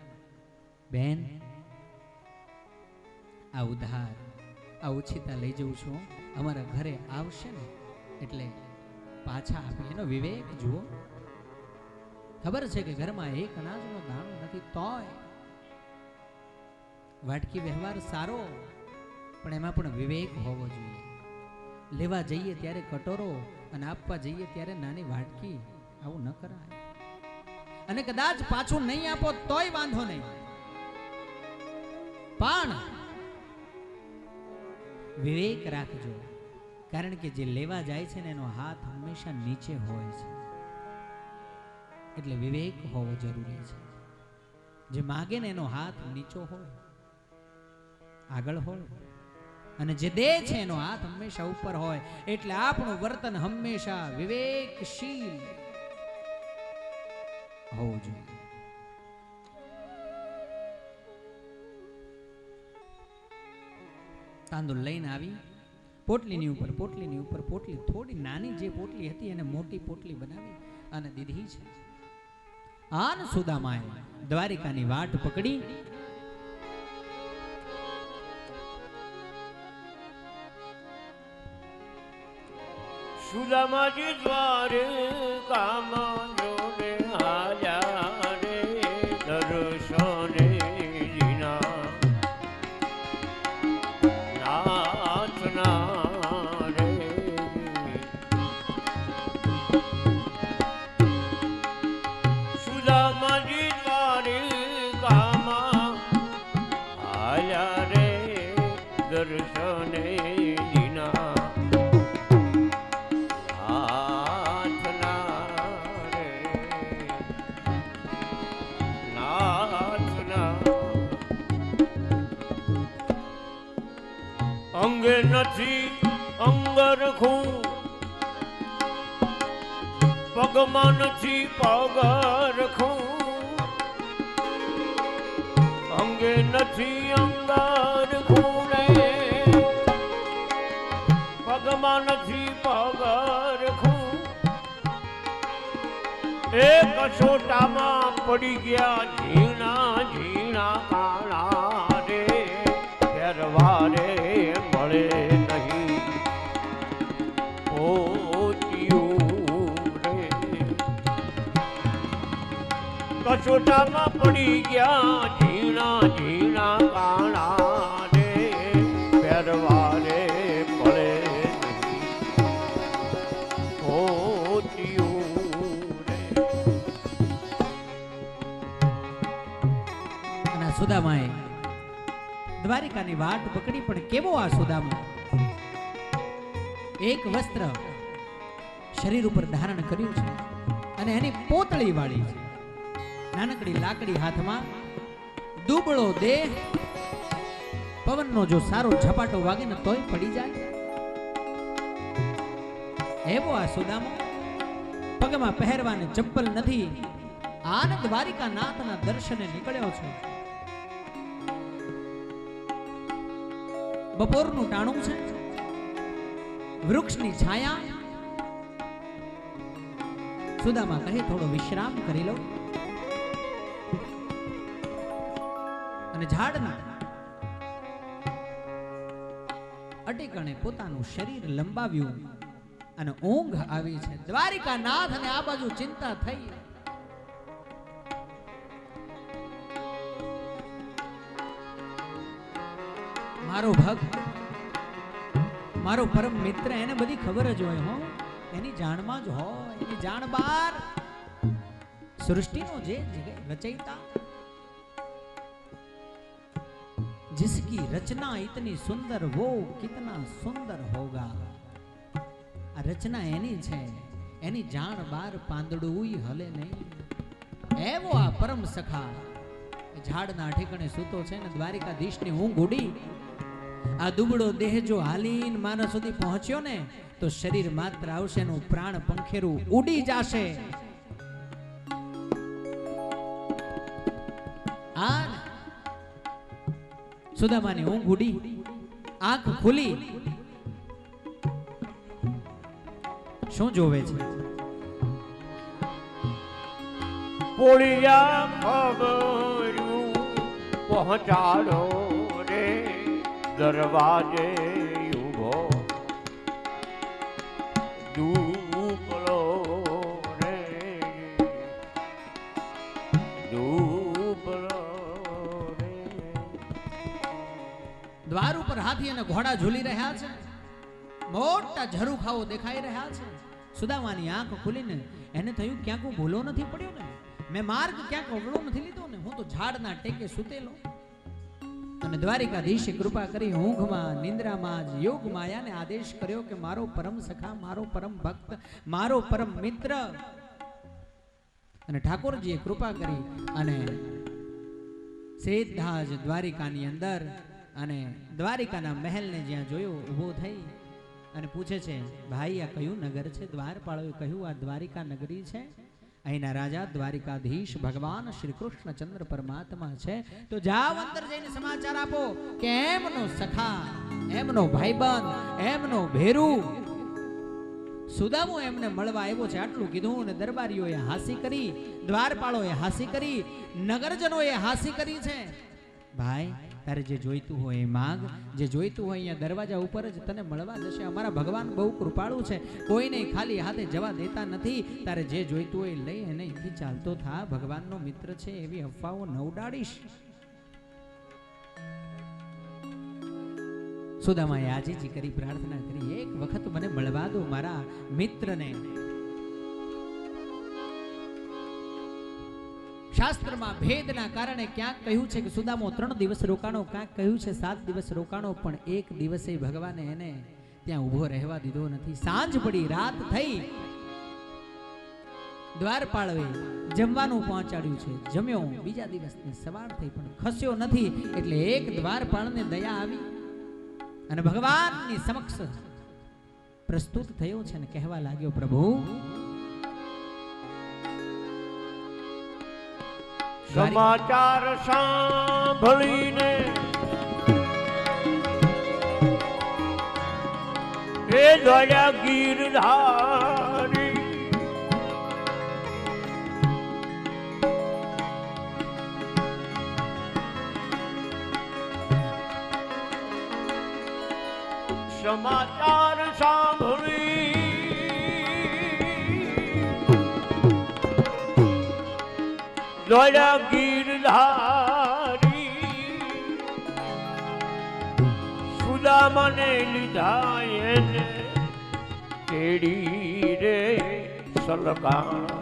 બેન આ ઉધાર, આ ઓછીતા લઈ જઉં છું, અમારા ઘરે આવશે ને એટલે પાછા આપી. એનો વિવેક જુઓ. ખબર છે કે ઘરમાં એક અનાજનો દાણો નથી, તોય વાટકી વ્યવહાર સારો, પણ એમાં પણ વિવેક હોવો જોઈએ. લેવા જઈએ ત્યારે કટોરો અને આપવા જઈએ ત્યારે નાની વાટકી, આવું ન કરાય. અને કદાચ પાછું નહીં આપો તોય વાંધો નહીં, પણ વિવેક રાખજો. કારણ કે જે લેવા જાય છે ને એનો હાથ હંમેશા નીચે હોય છે, એટલે વિવેક હોવો જરૂરી છે. જે માગે ને એનો હાથ નીચો હોય, આગળ હોય, અને જે દે છે એનો હાથ હંમેશા ઉપર હોય. એટલે આપણું વર્તન હંમેશા વિવેકશીલ હોવું જોઈએ. તાંદુલ લઈને આવી, પોટલીની ઉપર પોટલી, થોડી નાની જે પોટલી હતી એને મોટી પોટલી બનાવી અને દીધી છે. આન સુદામાએ દ્વારિકાની વાટ પકડી સુદામાજી દ્વારે કામાં જોને હાલ્યા રે દર્શને જીના નાથના રે. સુદામાજી દ્વારે કામાં હાલ્યા રે દર્શને જીના અંગે નથી અંગરખું, પગમાં નથી પગરખું. અંગે નથી અંગરખું રે, પગમાં નથી પગ કસોટામાં પડી ગયા ઝીણા ઝીણા કાણા રે ફેરવારે મળે નહીં ઓતિયું રે કસોટામાં પડી ગયા ઝીણા ઝીણા કાણા રે ફેરવારે મળે નહીં ઓતિયું રે. અને આ સુદામાએ દ્વારિકાની વાટ પકડી, પણ કેવો આ સુદામા! એક વસ્ત્ર શરીર ઉપર ધારણ કર્યું છે અને એની પોતળી વાળી છે, નાનકડી લાકડી હાથમાં, દુબળો દેહ, પવનનો જો સારો ઝપાટો વાગે ને તોય પડી જાય એવો આ સુદામો. પગમાં પહેરવાને ચપ્પલ નથી, આનંદ દ્વારિકાનાથના દર્શને નીકળ્યો છે. બપોરનું ટાણું છે, વૃક્ષની છાયા. સુદામા કહે થોડો વિશ્રામ કરી લઉં. અને ઝાડના અટીકણે પોતાનું શરીર લંબાવ્યું અને ઊંઘ આવી છે. દ્વારિકાનાથ અને આ બાજુ ચિંતા થઈ. મારો ભક્ત, મારો પરમ મિત્ર, એને બધી ખબર જ હોય હો, એની જાણમાં જ હોય, એની જાણ બાર. સૃષ્ટિનો જે રચયિતા, जिसकी रचना इतनी सुंदर वो कितना सुंदर होगा. આ રચના એની છે, એની જાણ બાર પાંદડું હલે નહીં. એવો આ પરમ સખા ઝાડના ઠેકાણે સૂતો છે ને દ્વારિકાધીશની ઊંઘ ઉડી. આ દુબળો દેહ જો હાલીન માનસ સુધી પહોંચ્યો ને તો શરીર માત્ર આવશે, એનું પ્રાણ પંખેરું ઉડી જશે. આ સુદામાની ઊંઘ ઉડી, આંખ ખુલી. શું જોવે છે? પોળિયા ખબરું પહોંચાડો રે દરવાજે ઉભો દૂપલો રે દૂપલો રે. દ્વાર ઉપર હાથી અને ઘોડા ઝૂલી રહ્યા છે, મોટા ઝરૂખાઓ દેખાઈ રહ્યા છે. સુદામાની આંખ ખુલીને એને થયું ક્યાંક હું ભૂલો નથી પડ્યો ને, મેં માર્ગ ક્યાંક અવળો નથી લીધો ને, હું તો ઝાડના ટેકે સૂતેલો. અને દ્વારિકાધીશે કૃપા કરી ઊંઘમાં, નિંદ્રામાં જ યોગ માયાને આદેશ કર્યો કે મારો પરમ સખા, મારો પરમ ભક્ત, મારો પરમ મિત્ર. અને ઠાકોરજીએ કૃપા કરી અને સીધા જ દ્વારિકાની અંદર અને દ્વારિકાના મહેલને જ્યાં જોયો ઊભો થઈ અને પૂછે છે, ભાઈ આ કયું નગર છે? દ્વારપાળોએ કહ્યું આ દ્વારિકા નગરી છે, અહીંના રાજા દ્વારિકાધીશ ભગવાન શ્રી કૃષ્ણચંદ્ર પરમાત્મા છે. તો જાવ અંદર જઈને સમાચાર આપો કે એમનો સખા, એમનો ભાઈબંધ, એમનો ભેરુ સુદામો એમને મળવા આવ્યો છે. આટલું કીધું અને દરબારીઓએ હાસી કરી, દ્વારપાળોએ હાસી કરી, નગરજનોએ હાસી કરી છે. ભાઈ તારે જે જોઈતું હોય એ માંગ, જે જોઈતું હોય અહીંયા દરવાજા ઉપર જ તને મળવા જશે. અમારા ભગવાન બહુ કૃપાળુ છે, કોઈને ખાલી હાથે જવા દેતા નથી. તારે જે જોઈતું હોય લઈ અને અહીંથી ચાલતો થા, ભગવાનનો મિત્ર છે એવી અફવાઓ ન ઉડાડીશ. સુદામાએ આજીજી કરી, પ્રાર્થના કરી, એક વખત મને મળવા દો મારા મિત્રને. શાસ્ત્રમાં ભેદના કારણે ક્યાંક કહ્યું છે કે સુદામો 3 દિવસ રોકાણો, ક્યાંક કહ્યું છે 7 દિવસ રોકાણો, પણ એક દિવસે ભગવાને એને ત્યાં ઊભો રહેવા દીધો નથી. સાંજ પડી, રાત થઈ, દ્વારપાળે જમવાનું પહોંચાડ્યું છે, જમ્યો. બીજા દિવસની સવાર થઈ પણ ખસ્યો નથી. એટલે એક દ્વારપાળને દયા આવી અને ભગવાનની સમક્ષ પ્રસ્તુત થયો છે અને કહેવા લાગ્યો, પ્રભુ સમાચાર સાંભળીને એ દયા ગીરધારી સમાચાર સાંભળી દોડ્યા ગીરધારી સુદામાને લીધા એને તેડી રે સલકાણા.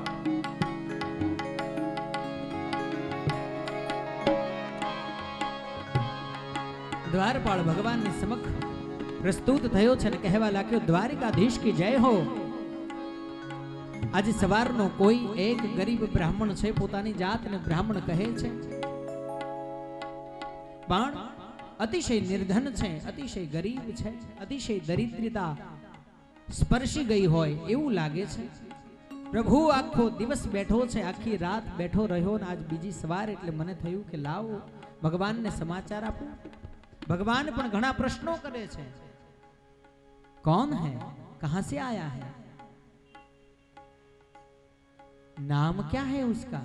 દ્વારપાળ ભગવાનની સમક્ષ પ્રસ્તુત થયો છે અને કહેવા લાગ્યો, દ્વારિકાધીશ કી જય હો. આજે સવારનો કોઈ એક ગરીબ બ્રાહ્મણ છે, પોતાની જાતને બ્રાહ્મણ કહે છે, પણ અતિશય નિર્ધન છે, અતિશય ગરીબ છે, અતિશય દરિદ્રતા સ્પર્શી ગઈ હોય એવું લાગે છે. પ્રભુ આખો દિવસ બેઠો છે, આખી રાત બેઠો રહ્યો ને આજ બીજી સવાર એટલે મને થયું કે લાવો ભગવાનને સમાચાર આપું. भगवान पण घना प्रश्नों करे छे, कौन है, कहां से आया है, नाम क्या है उसका.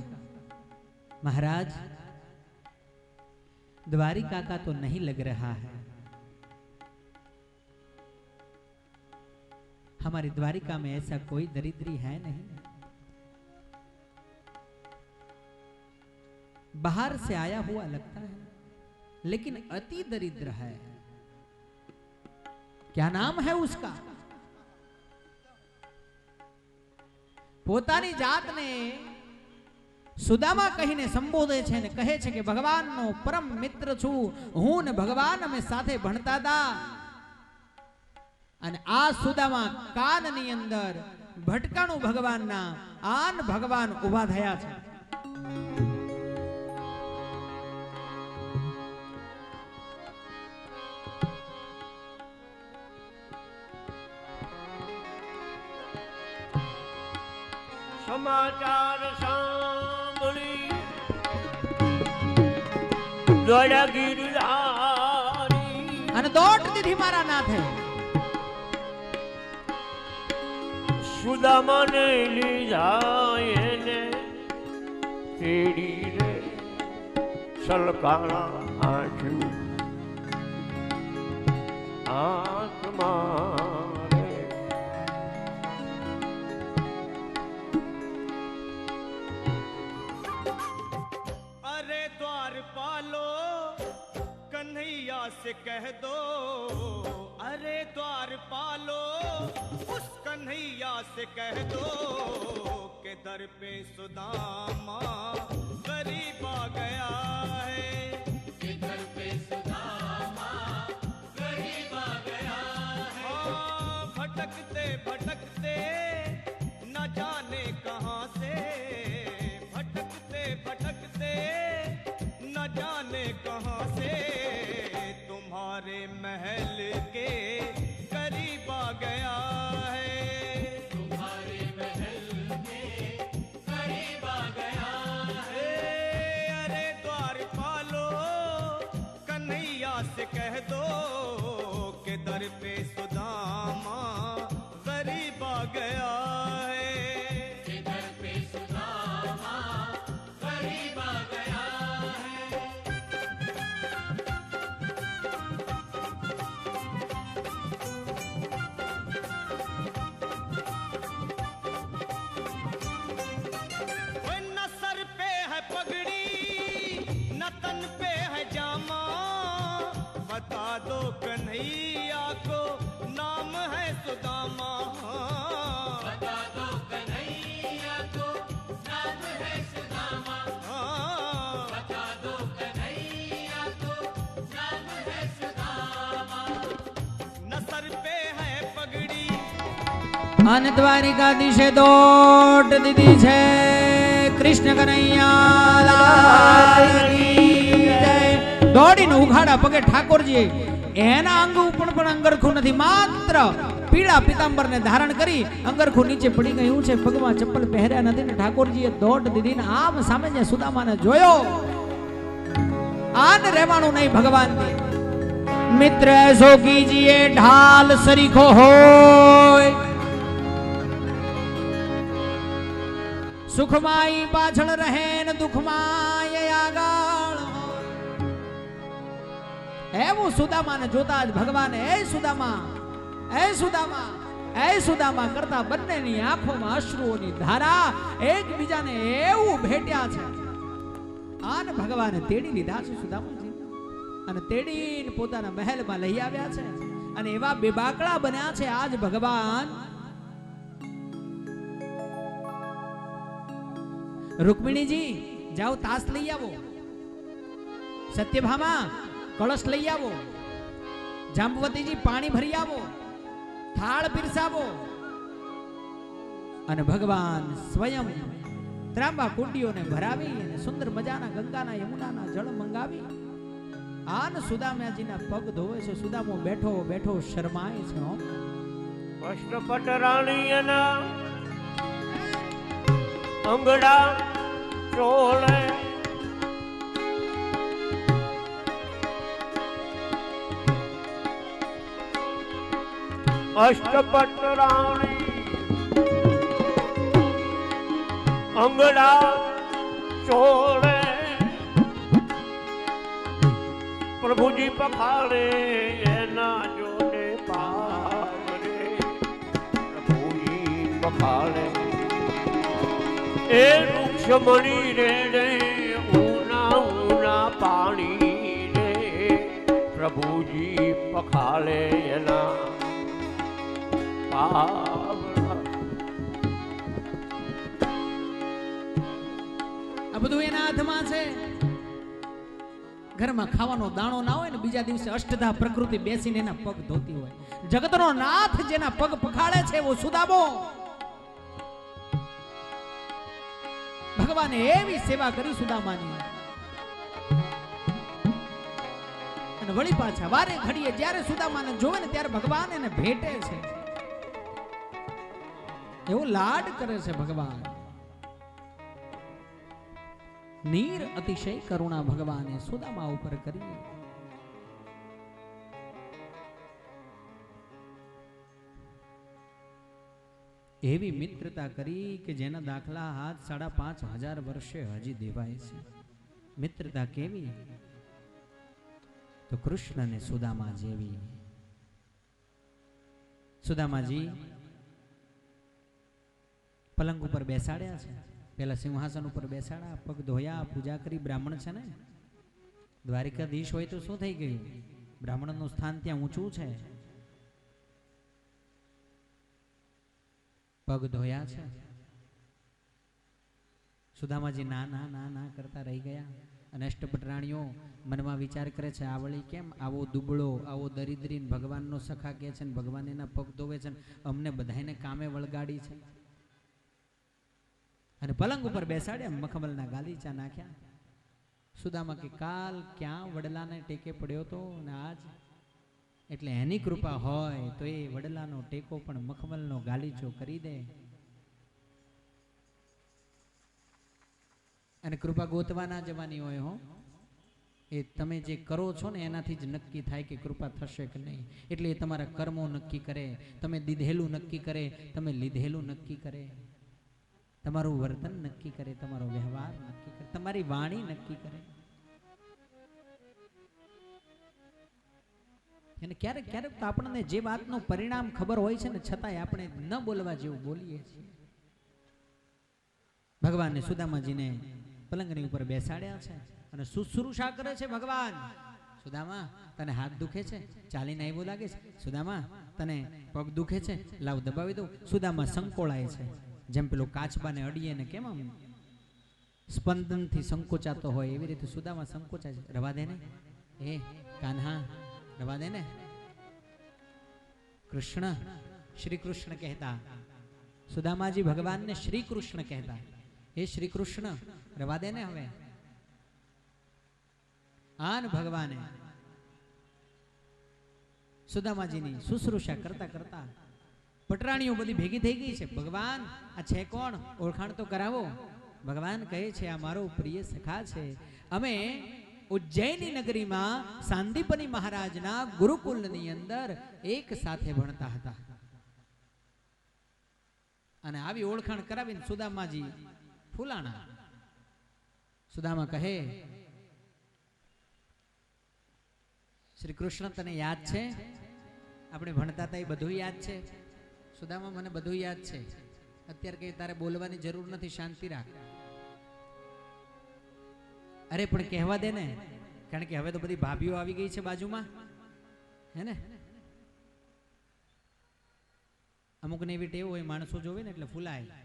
महाराज द्वारिका का तो नहीं लग रहा है, हमारी द्वारिका में ऐसा कोई दरिद्री है नहीं, बाहर से आया हुआ लगता है लेकिन अति दरिद्र है. क्या नाम है उसका. પોતાની જાતને સુદામા કહીને સંબોધે છે ને કહે છે કે ભગવાનનો પરમ મિત્ર છું હું ને ભગવાન અમે સાથે ભણતા હતા. અને આ સુદામા કાનની અંદર ભટકાણું ભગવાનના આન ભગવાન ઊભા થયા છે. સમાચાર સાંભળી દોડ્યા ગીરધારી અને દોટ દીધી મારા નાથે સુદામાને લીધા એને તેડી રે સલકાણા આંખું આત્મા. कन्हैया से कह दो, अरे द्वारपालो उस कन्हैया से कह दो के दर पे सुदामा गरीब आ गया है, के दर पे सुदामा गरीब आ गया है. भटकते भटकते न जाने कहाँ से, भटकते भटकते न जाने कहाँ से तुम्हारे महल के करीब आ गया है, तुम्हारे महल के करीब आ गया है. अरे द्वारपालो कन्हैया से कह दो के दर पे सुदामा गरीब आ गया है, के दर पे सुदामा गरीब आ गया है. बता दो कन्हैया को नाम है सुदामा, बता दो कन्हैया को नाम है सुदामा, बता दो कन्हैया को नाम है सुदामा. न सर पे है पगड़ी અને દ્વારિકાધીશે દોટ દીધી છે. કૃષ્ણ કનૈયા લાલ કી જય. દોડીને ઉઘાડા પગે ઠાકોરજી એના અંગ ઉપર પણ અંગરખું નથી, માત્ર પીળા પિતાંબર ને ધારણ કરી અંગરખું નીચે પડી ગયું છે, પગમાં ચપ્પલ પહેર્યા નથી ને ઠાકોરજીએ દોટ દીધી ને આમ સામે જે સુદામાને જોયો. આન રહેવાનું નહીં ભગવાન મિત્ર એસો કીજીએ ઢાલ સરીખો હોય, સુખમાઈ પાછળ રહે ને દુખમાય આગળ. એવું સુદામાને જોતા જ ભગવાન એ સુદામા એ સુદામા કરતા બંનેની આંખોમાં અશ્રુઓની ધારા એકબીજાને એવું ભેટ્યા છે. આને ભગવાને તેડી લીધા છે સુદામાજી, અને તેડીને પોતાના મહેલમાં લઈ આવ્યા છે, અને એવા બેબાકડા બન્યા છે આજ ભગવાન. રૂકમિણીજી જાઓ તાસ લઈ આવો, સત્યભામા કળશ લઈ આવો, જાંબવતીજી પાણી ભરી આવો, થાળ પીરસાવો. અને ભગવાન સ્વયં ત્રાંબા કુંડીઓને ભરાવી અને સુંદર મજાના ગંગાના યમુનાના જળ મંગાવી આન સુદામાજીના પગ ધોવે છે. સુદામો બેઠો બેઠો શરમાય છે. અષ્ટપટ રાણીયના અંગડા ચોળે અષ્ટપટ રાણી અંગડા ચોળે પ્રભુજી પખાડે એના જોડે પાવરે પ્રભુજી પખાડે એ વૃક્ષ મણી રેડે ઊના ઊના પાણી રે પ્રભુજી પખાડે એના પાવરા. આ બધું એના હાથમાં છે. ઘરમાં ખાવાનો દાણો ના હોય ને બીજા દિવસે અષ્ટધા પ્રકૃતિ બેસીને એના પગ ધોતી હોય. જગતનો નાથ જેના પગ પખાડે છે એવો સુદામો. ભગવાને એવી સેવા કરી સુદામાની, અને વળી પાછા વારે ઘડીએ જ્યારે સુદામાને જોવે ને ત્યારે ભગવાન એને ભેટે છે. એવો લાડ કરે છે ભગવાન. નીર અતિશય કરુણા ભગવાને સુદામા ઉપર કરી. એવી મિત્રતા કરી કે જેના દાખલા હાથ 5,500 વર્ષે હજી દેવાય છે. મિત્રતા કેવી? તો કૃષ્ણ ને સુદામા જેવી. સુદામાજી પલંગ ઉપર બેસાડ્યા છે, પેલા સિંહાસન ઉપર બેસાડા, પગ ધોયા, પૂજા કરી. બ્રાહ્મણ છે ને, દ્વારિકાધીશ હોય તો શું થઈ ગયું? બ્રાહ્મણનું સ્થાન ત્યાં ઊંચું છે. પગ ધોયા છે. સુદામાજી ના ના ના ના કરતા રહી ગયા. અને અષ્ટપટરાણીઓ મનમાં વિચાર કરે છે, આવળી કેમ આવો દુબળો, આવો દરિદ્રીન ભગવાનનો સખા કે છે, ભગવાન એના પગ ધોવે છે, અમને બધાને કામે વળગાડી છે. અને પલંગ ઉપર બેસાડ્યા, મખમલના ગાલીચા નાખ્યા. સુદામા કે કાલ ક્યાં વડલાને ટેકે પડ્યો તો ને આજ, એટલે એની કૃપા હોય તો એ વડલાનો ટેકો પણ મખમલનો ગાલીચો કરી દે. અને કૃપા ગોતવા ના જવાની હોય હો, એ તમે જે કરો છો ને એનાથી જ નક્કી થાય કે કૃપા થશે કે નહીં. એટલે એ તમારા કર્મો નક્કી કરે, તમે દીધેલું નક્કી કરે, તમે લીધેલું નક્કી કરે, તમારું વર્તન નક્કી કરે, તમારો વ્યવહાર નક્કી કરે, તમારી વાણી નક્કી કરે. અને ક્યારેક ક્યારેક તો આપણને જે વાતનું પરિણામ ખબર હોય છે ને છતાંય આપણે ન બોલવા જેવું બોલીએ છીએ. ભગવાનને સુદામાજીને પલંગની ઉપર બેસાડ્યા છે અને શુશ્રૂષા કરે છે. ભગવાન, સુદામા તને હાથ દુખે છે? ચાલીને આવ્યો લાગે છે. સુદામા તને પગ દુખે છે? લાવ દબાવી દઉં. સુદામા સંકોળાય છે, જેમ પેલો કાચબાને અડીએ ને કેમ આમ સ્પંદનથી સંકોચાતો હોય એવી રીતે સુદામા સંકોચાય છે. રવા દે ને એ કાન્હા, રવા દે ને. કૃષ્ણ, શ્રી કૃષ્ણ કહેતા. સુદામાજી ભગવાનને શ્રી કૃષ્ણ કહેતા. હે શ્રી કૃષ્ણ, રવા દે ને હવે. આન ભગવાને સુદામાજીની શુશ્રૂષા કરતા કરતા પટરાણીઓ બધી ભેગી થઈ ગઈ છે. ભગવાન આ છે કોણ? ઓળખાણ તો કરાવો. ભગવાન કહે છે આ મારો પ્રિય સખા છે. અમે ઉજ્જૈની નગરીમાં સાંદીપની મહારાજના ગુરુકુલની અંદર એક સાથે ભણતા હતા. અને આવી ઓળખાણ કરાવીને સુદામાજી ફૂલાણા. સુદામા કહે, શ્રી કૃષ્ણ તને યાદ છે? આપણે ભણતા હતા એ બધું યાદ છે સુદામા? મને બધું યાદ છે. અત્યારે કઈ તારે બોલવાની જરૂર નથી, શાંતિ રાખ. અરે પણ કહેવા દે ને, કારણ કે હવે તો બધી ભાભીઓ આવી ગઈ છે બાજુમાં, હે ને? અમુકને એવી ટેવ હોય, માણસો જોવે ને એટલે ફૂલાય,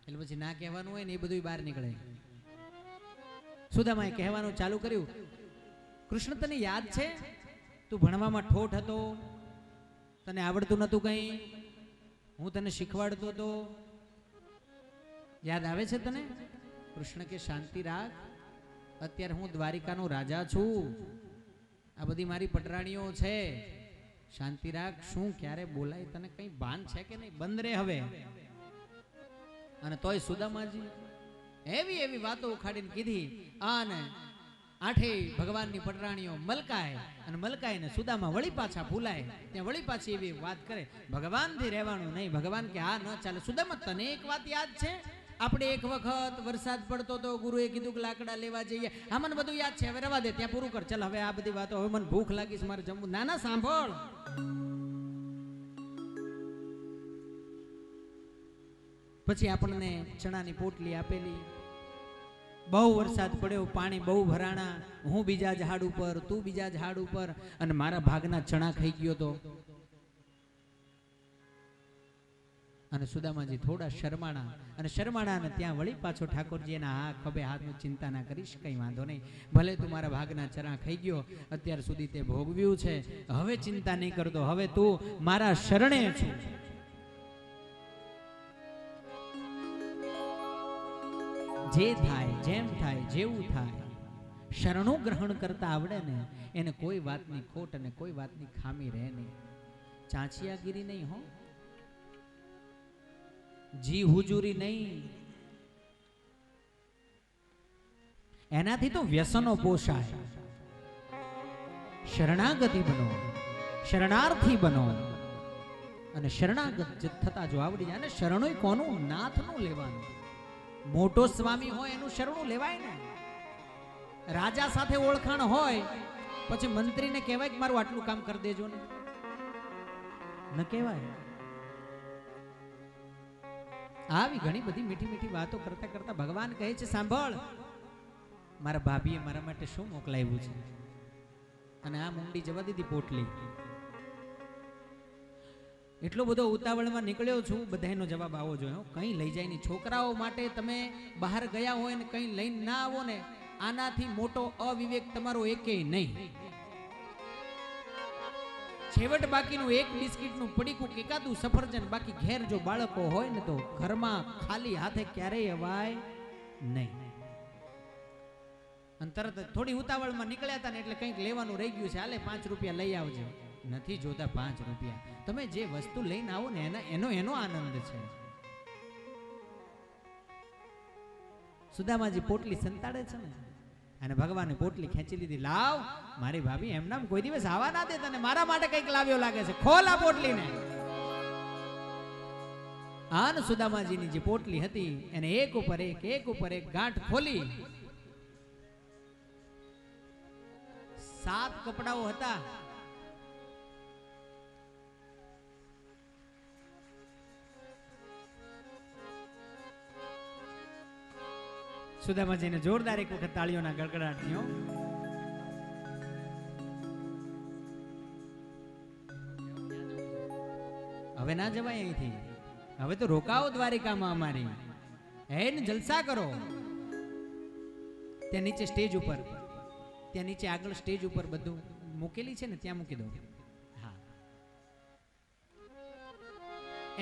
એટલે પછી ના કહેવાનું હોય ને એ બધું બહાર નીકળે. સુદામાએ કહેવાનું ચાલુ કર્યું, કૃષ્ણ તને યાદ છે તું ભણવામાં ઠોઠ હતો, તને આવડતું નતું કઈ, હું તને શીખવાડતો હતો, યાદ આવે છે તને? કૃષ્ણ કે શાંતિ રાખ, અત્યારે હું દ્વારિકાનો રાજા છું, આ બધી મારી પટરાણીઓ છે, શાંતિ રાખ. શું ક્યારે બોલાય તને કઈ ભાન છે કે નહીં? બંધ રે હવે. અને તોય સુદામાજી એવી એવી વાતો ઉખાડીને કીધી. અને આઠેય ભગવાનની પટરાણીઓ મલકાય, અને મલકાય ને સુદામા વળી પાછા ભૂલાય, ત્યાં વળી પાછી એવી વાત કરે, ભગવાનથી રહેવાનું નહીં. ભગવાન કે આ ન ચાલે. સુદામા તને એક વાત યાદ છે? આપણે એક વખત વરસાદ પડતો તો ગુરુએ કીધું કે લાકડા લેવા જઈએ. હા મને બધું યાદ છે, હવે રવા દે, ત્યાં પૂરું કર. ચાલ હવે આ બધી વાતો, હવે મને ભૂખ લાગી છે, મારે જમવું. ના ના સાંભળ. પછી આપણને ચણાની પોટલી આપેલી. બહુ વરસાદ પડ્યો, પાણી બહુ ભરાણા, હું બીજા ઝાડ ઉપર, તું બીજા ઝાડ ઉપર, અને મારા ભાગના ચણા ખાઈ ગયો તો. અને સુદામાજી થોડા શરમાણા, અને શરમાણા ત્યાં વળી પાછો ઠાકોરજી એના હા ખભે હાથનું, ચિંતા ના કરીશ, કઈ વાંધો નહીં, ભલે તું મારા ભાગના ચણા ખાઈ ગયો, અત્યાર સુધી તે ભોગવ્યું છે, હવે ચિંતા નહીં કરતો, હવે તું મારા શરણે છે. જે થાય, જેમ થાય, જેવું થાય, શરણું ગ્રહણ કરતા આવડે ને એને કોઈ વાતની ખોટ અને કોઈ વાતની ખામી રહે નહીં. ચાંચિયાગીરી નહીં હો, જી હુજુરી નહીં, એનાથી તો વ્યસનો પોષાય. શરણાગતિ બનો, શરણાર્થી બનો, અને શરણાગત થતા જો આવડી જાય. અને શરણોય કોનું? નાથનું લેવાનું. મોટો સ્વામી હોય એનું શરણું લેવાય ને. રાજા સાથે ઓળખાણ હોય પછી મંત્રીને કહેવાય કે મારું આટલું કામ કરી દેજો ને? ન કહેવાય. આવી ઘણી બધી મીઠી મીઠી વાતો કરતા કરતા ભગવાન કહે છે, સાંભળ, મારા ભાભીએ મારા માટે શું મોકલાવ્યું છે. અને આ મુંડી જવા દીધી પોટલી. એટલો બધો ઉતાવળમાં નીકળ્યો છું, બધાનો જવાબ આવો જોઈએ. કંઈ લઈ જાય નહીં. છોકરાઓ માટે તમે બહાર ગયા હોય ને કંઈ લઈને ના આવો ને, આનાથી મોટો અવિવેક તમારો એકેય નહીં. છેવટ બાકીનું એક બિસ્કિટનું પડીકું, એકાદું સફરજન, બાકી ઘેર જો બાળકો હોય ને તો ઘરમાં ખાલી હાથે ક્યારેય અવાય નહીં. અને તરત થોડી ઉતાવળમાં નીકળ્યા હતા ને એટલે કંઈક લેવાનું રહી ગયું છે, હાલે 5 રૂપિયા લઈ આવજો. નથી જોતા 5 રૂપિયા, તમે જે વસ્તુ લઈને આવો ને એનો આનંદ છે. સુદામાજી પોટલી સંતાડે છે ને, અને ભગવાને પોટલી ખેંચી લીધી. લાવ, મારી ભાભી એમ નામ કોઈ દિવસ આવા ના દે તને, મારા માટે કંઈક લાવ્યો લાગે છે, ખોલ આ પોટલીને. આન સુદામાજીની જે પોટલી હતી એને એક ઉપર એક ગાંઠ ખોલી. 7 કપડાઓ હતા. સુદામાજીને જોરદાર એક વખત તાળીઓના ગડગડાટ થયો. હવે ના જવાય અહીંથી, હવે તો રોકાવો દ્વારિકામાં અમારી, હેન જલસા કરો. ત્યાં નીચે સ્ટેજ ઉપર, ત્યાં નીચે આગળ સ્ટેજ ઉપર બધું મૂકેલી છે ને, ત્યાં મૂકી દો. હા,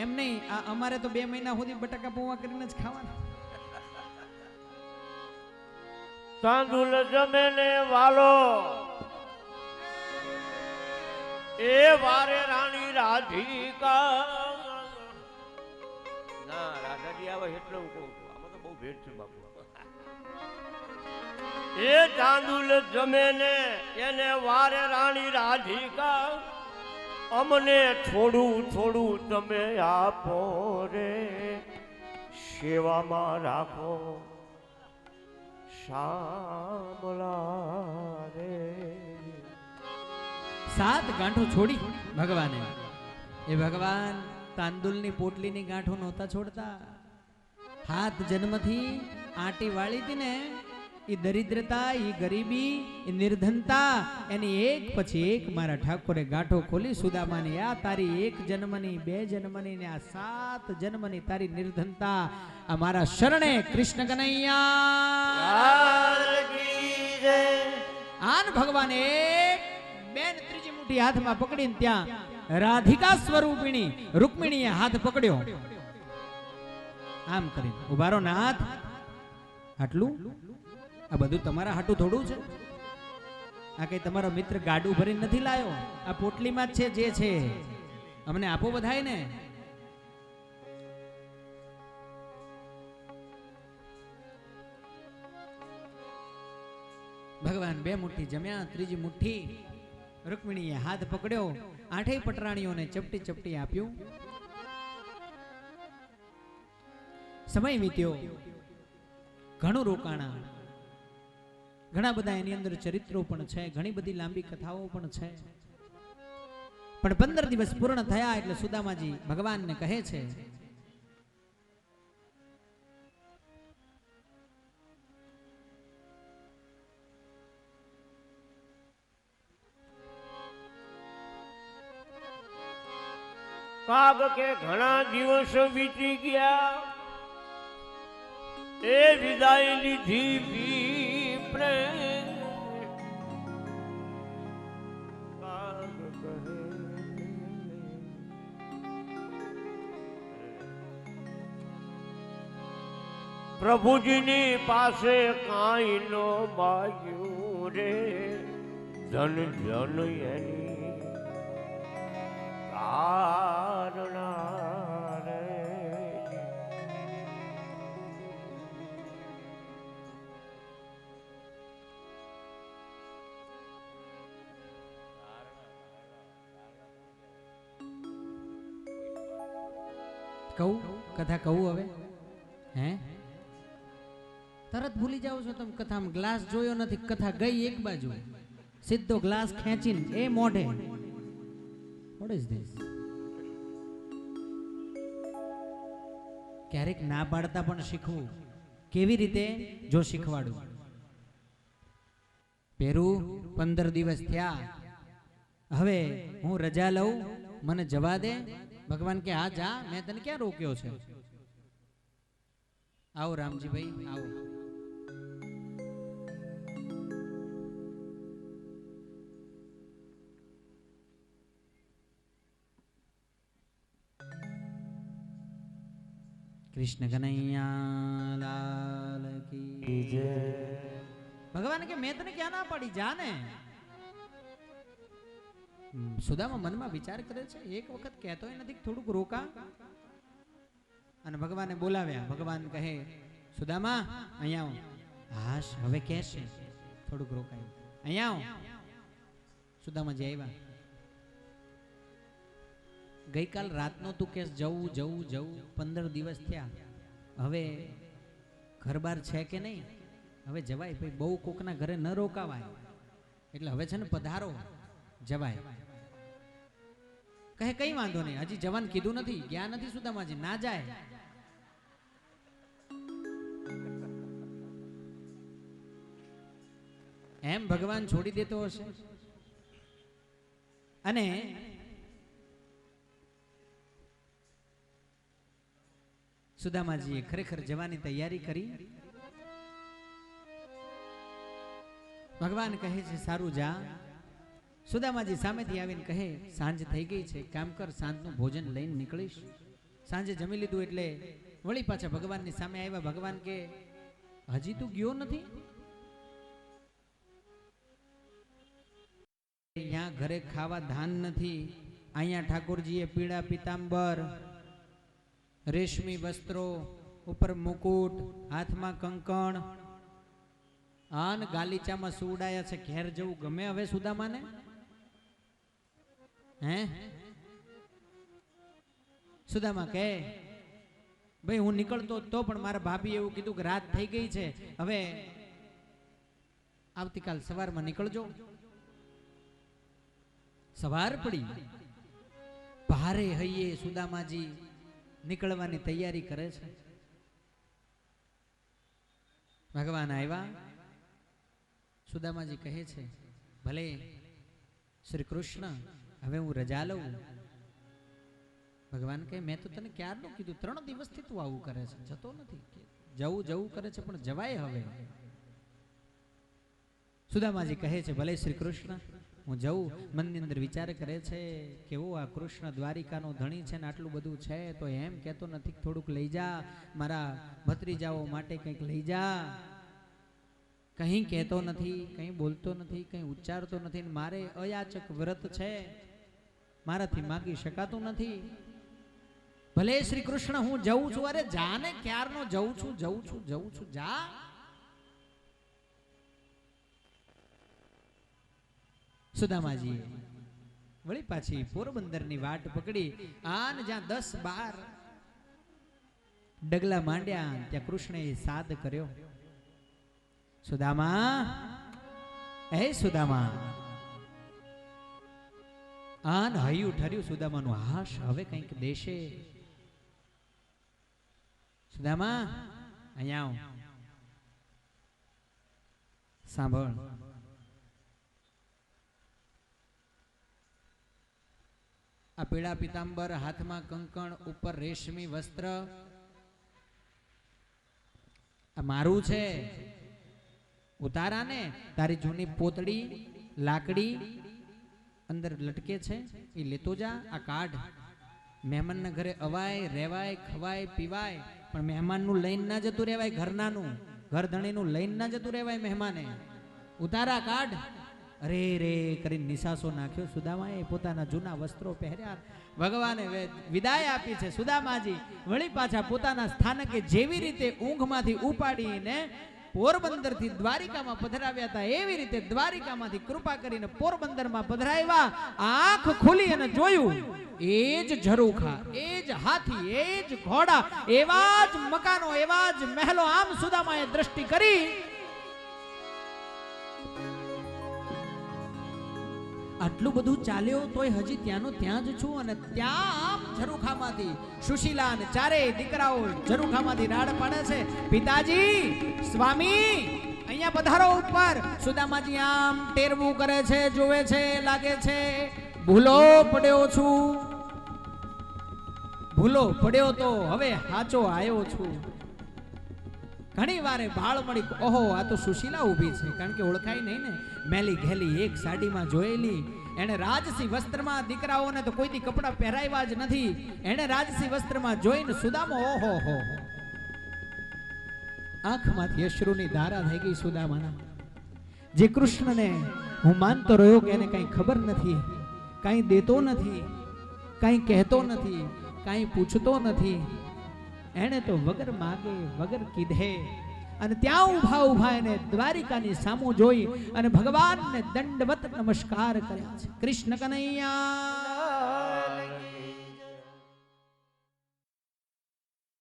એમ નહીં, અમારે તો 2 મહિના સુધી બટાકા પૌવા કરીને જ ખાવાના. તાંદુલ જમે ને વાલો, એ વારે રાણી રાધિકા. ના રાધાજી આવે એટલે હું કહું છું, આમાં તો બહુ ભેટ છે બાપુ. એ તાંદુલ જમે ને એને વારે રાણી રાધિકા, અમને થોડું થોડું તમે આપો રે, સેવામાં રાખો શામલા રે. 7 ગાંઠો છોડી ભગવાને એ ભગવાન તાંદુલની પોટલીની ગાંઠો નહોતા છોડતા. હાથ જન્મથી આંટી વાળી હતી ને, એ દરિદ્રતા, એ ગરીબી, એ નિર્ધનતા, એની એક પછી એક મારા ઠાકોરે ગાંઠો ખોલી સુદામાની. આ તારી એક જન્મની, બે જન્મની ને આ 7 જન્મની તારી નિર્ધનતા આ મારા શરણે કૃષ્ણ કનૈયા. આન ભગવાન એક બેન ત્રીજી મુઠ્ઠી હાથમાં પકડીને ત્યાં રાધિકા સ્વરૂપિણી રૂકમિણીએ હાથ પકડ્યો. આમ કરીને ઉભારો નાથ. આટલું આ બધું તમારા હાટું થોડું છે? આ કઈ તમારો મિત્ર ગાડું ભરીને નથી લાયો, આ પોટલીમાં જ છે જે છે. અમને આપો બધાય ને. ભગવાન બે મુઠ્ઠી જમ્યા, ત્રીજી મુઠ્ઠી રૂકમિણીએ હાથ પકડ્યો, આઠેય પટરાણીઓને ચપટી ચપટી આપ્યું. સમય વીત્યો, ઘણું રોકાણા, ઘણા બધા એની અંદર ચરિત્રો પણ છે, ઘણી બધી લાંબી કથાઓ પણ છે. પણ 15 દિવસ પૂર્ણ થયા એટલે સુદામાજી ભગવાનને કહે છે, કાગ કે ઘણા દિવસ વીતી ગયા, એ વિદાય લીધી વિપ્રે. કાગ કહે પ્રભુજીની પાસે કાંઈ નો માગ્યું રે, ધન ધન એની કારણા રે. કહું કથા કહું હવે? હે તરત ભૂલી જાઓ છો તમે કથામાં? ગ્લાસ જોયો નથી, કથા ગઈ એક બાજુ, સીધો ગ્લાસ ખેંચીને એ મોઢે. What is this? ક્યારેક ના પાડતા પણ શીખવું. કેવી રીતે? જો શીખવાડું. પેરું 15 દિવસ થયા, હવે હું રજા લઉં, મને જવા દે. ભગવાન કે હા જા, મેં તને ક્યાં રોક્યો છે? આવો રામજીભાઈ આવો. કૃષ્ણ કનૈયા લાલ કી જય. ભગવાન કે મેં તને ક્યાં ના પાડી, જા ને. સુદામા મનમાં વિચાર કરે છે, એક વખત કહેતોય નથી થોડુંક રોકા. અને ભગવાને બોલાવ્યા. ભગવાન કહે, સુદામા અહીંયા આવો. હાશ હવે કહેશે, થોડુંક રોકાય. અહીંયા આવો. સુદામાજી આવ્યા. ગઈકાલ રાતનો તું કેસ જવું જવું જવું, 15 દિવસ થયા, હવે ઘર બાર છે કે નહીં? હવે જવાય ભાઈ, બહુ કોકના ઘરે ન રોકાવાય, એટલે હવે છે ને પધારો, જવાય. કહે કઈ વાંધો નહીં, હજી જવાન કીધું નથી, ગયા નથી સુદામાજી, ના જાય. એમ ભગવાન છોડી દેતો હશે? અને સુદામાજીએ ખરેખર જવાની તૈયારી કરી. ભગવાન કહે છે સારું જા. સુદામાજી સામેથી આવીને કહે, સાંજ થઈ ગઈ છે, કામ કર, સાંજનું ભોજન લઈને નીકળીશ. સાંજે જમી લીધું એટલે વળી પાછા ભગવાનની સામે આવ્યા. ભગવાન કે હજી તું ગયો નથી? અહીંયા ઘરે ખાવા ધાન નથી, અહીંયા ઠાકોરજીએ પીળા પીતાંબર, રેશમી વસ્ત્રો, ઉપર મુકુટ, હાથમાં કંકણ, આન ગાલીચામાં સુવડાયા છે. ઘેર જવું ગમે હવે સુદામાને? હે સુદામા કહે, ભાઈ હું નીકળતો તો પણ મારા ભાભી એવું કીધું કે રાત થઈ ગઈ છે, હવે આવતીકાલ સવારમાં નીકળજો. સવાર પડી, ભારે હૈયે સુદામાજી નીકળવાની તૈયારી કરે છે. ભગવાન આવ્યા. સુદામાજી કહે છે, ભલે શ્રી કૃષ્ણ, હવે હું રજા લઉં. ભગવાન કહે, મેં તો તને ક્યારનું કીધું, 3 દિવસથી તું આવું કરે છે, જતો નથી. જવું જવું કરે છે પણ જવાય હવે. સુદામાજી કહે છે, ભલે શ્રી કૃષ્ણ, હું જઉં. મનની અંદર વિચાર કરે છે, કેવો આ કૃષ્ણ દ્વારિકાનો ધણી છે ને આટલું બધું છે, તો એમ કહેતો નથી થોડુંક લઈ જા, મારા ભત્રીજાઓ માટે કંઈક લઈ જા. કંઈ કહેતો નથી, કંઈ બોલતો નથી, કંઈ ઉચ્ચારતો નથી. મારે અયાચક વ્રત છે, મારાથી માગી શકાતું નથી. ભલે શ્રી કૃષ્ણ, હું જઉં છું. અરે જાને, ક્યારનો જઉં છું, જા. સુદામાજી વળી પાછી પોરબંદરની વાટ પકડી. આન જ્યાં 10-12 ડગલા માંડ્યા, ત્યાં કૃષ્ણએ સાદ કર્યો. સુદામા, હે સુદામા. આન હૈયું ઠર્યું સુદામાનું. હાશ, હવે કંઈક દેશે. સુદામા, અહીંયા આવ, સાંભળ. આ પીળા પીતાંબર, હાથમાં કંકણ, ઉપર રેશમી વસ્ત્ર, આ મારું છે. ઉતારા ને તારી જૂની પોતડી, લાકડી અંદર લટકે છે, એ લેતો જા. આ કાઢ. મહેમાનના ઘરે અવાય, રહેવાય, ખવાય, પીવાય, પણ મહેમાનનું લઈને ના જતું રહેવાય. ઘરનાનું, ઘર ધણીનું લઈને ના જતું રહેવાય મહેમાને. ઉતારા કાઢ. અરે રે કરીને નિશાસો નાખ્યો. સુદામાએ પોતાના જૂના વસ્ત્રો પહેર્યા. ભગવાને વિદાય આપી છે. સુદામાજી વળી પાછા પોતાના સ્થાનકે જેવી રીતે ઊંઘમાંથી ઉપાડીને પોરબંદરથી દ્વારિકામાં પધરાવ્યા હતા, એવી રીતે દ્વારિકામાંથી કૃપા કરીને પોરબંદરમાં પધરાવ્યા. આંખ ખુલી અને જોયું, એ જ ઝરૂખા, એ જ હાથી, એ જ ઘોડા, એવા જ મકાનો, એવા જ મહેલો. આમ સુદામાએ દ્રષ્ટિ કરી. આટલું બધું ચાલ્યો તોય હજી ત્યાંનો ત્યાં જ છું. અને ત્યાં આમ ઝરૂખામાંથી સુશીલા અને ચારેય દીકરાઓ ઝરૂખામાંથી રાડ પાડે છે, પિતાજી, સ્વામી, અહીંયા પધારો ઉપર. સુદામાજી આમ ટેરવું કરે છે, જોવે છે, લાગે છે ભૂલો પડ્યો છું. ભૂલો પડ્યો તો હવે હાચો આવ્યો છું. ઘણી વારે ભાળ મળી, ઓહો આ તો સુશીલા ઊભી છે, કારણ કે ઓળખાય નહીં ને. મેલી ઘેલી એક સાડીમાં જોયેલી, એને રાજસી વસ્ત્રમાં, દીકરાઓને તો કોઈથી કપડા પહેરાવ્યા જ નથી, એને રાજસી વસ્ત્રમાં જોઈને સુદામો ઓહો હો, આંખમાંથી અશ્રુની ધારા થઈ ગઈ સુદામાના. જે કૃષ્ણને હું માનતો રહ્યો કે એને કઈ ખબર નથી, કઈ દેતો નથી, કઈ કહેતો નથી, કઈ પૂછતો નથી, એને તો વગર માગે, વગર કીધે અને ત્યાં ઊભા એને દ્વારિકાની સામું જોઈ અને ભગવાનને દંડવત નમસ્કાર કર્યા છે. કૃષ્ણ કનૈયા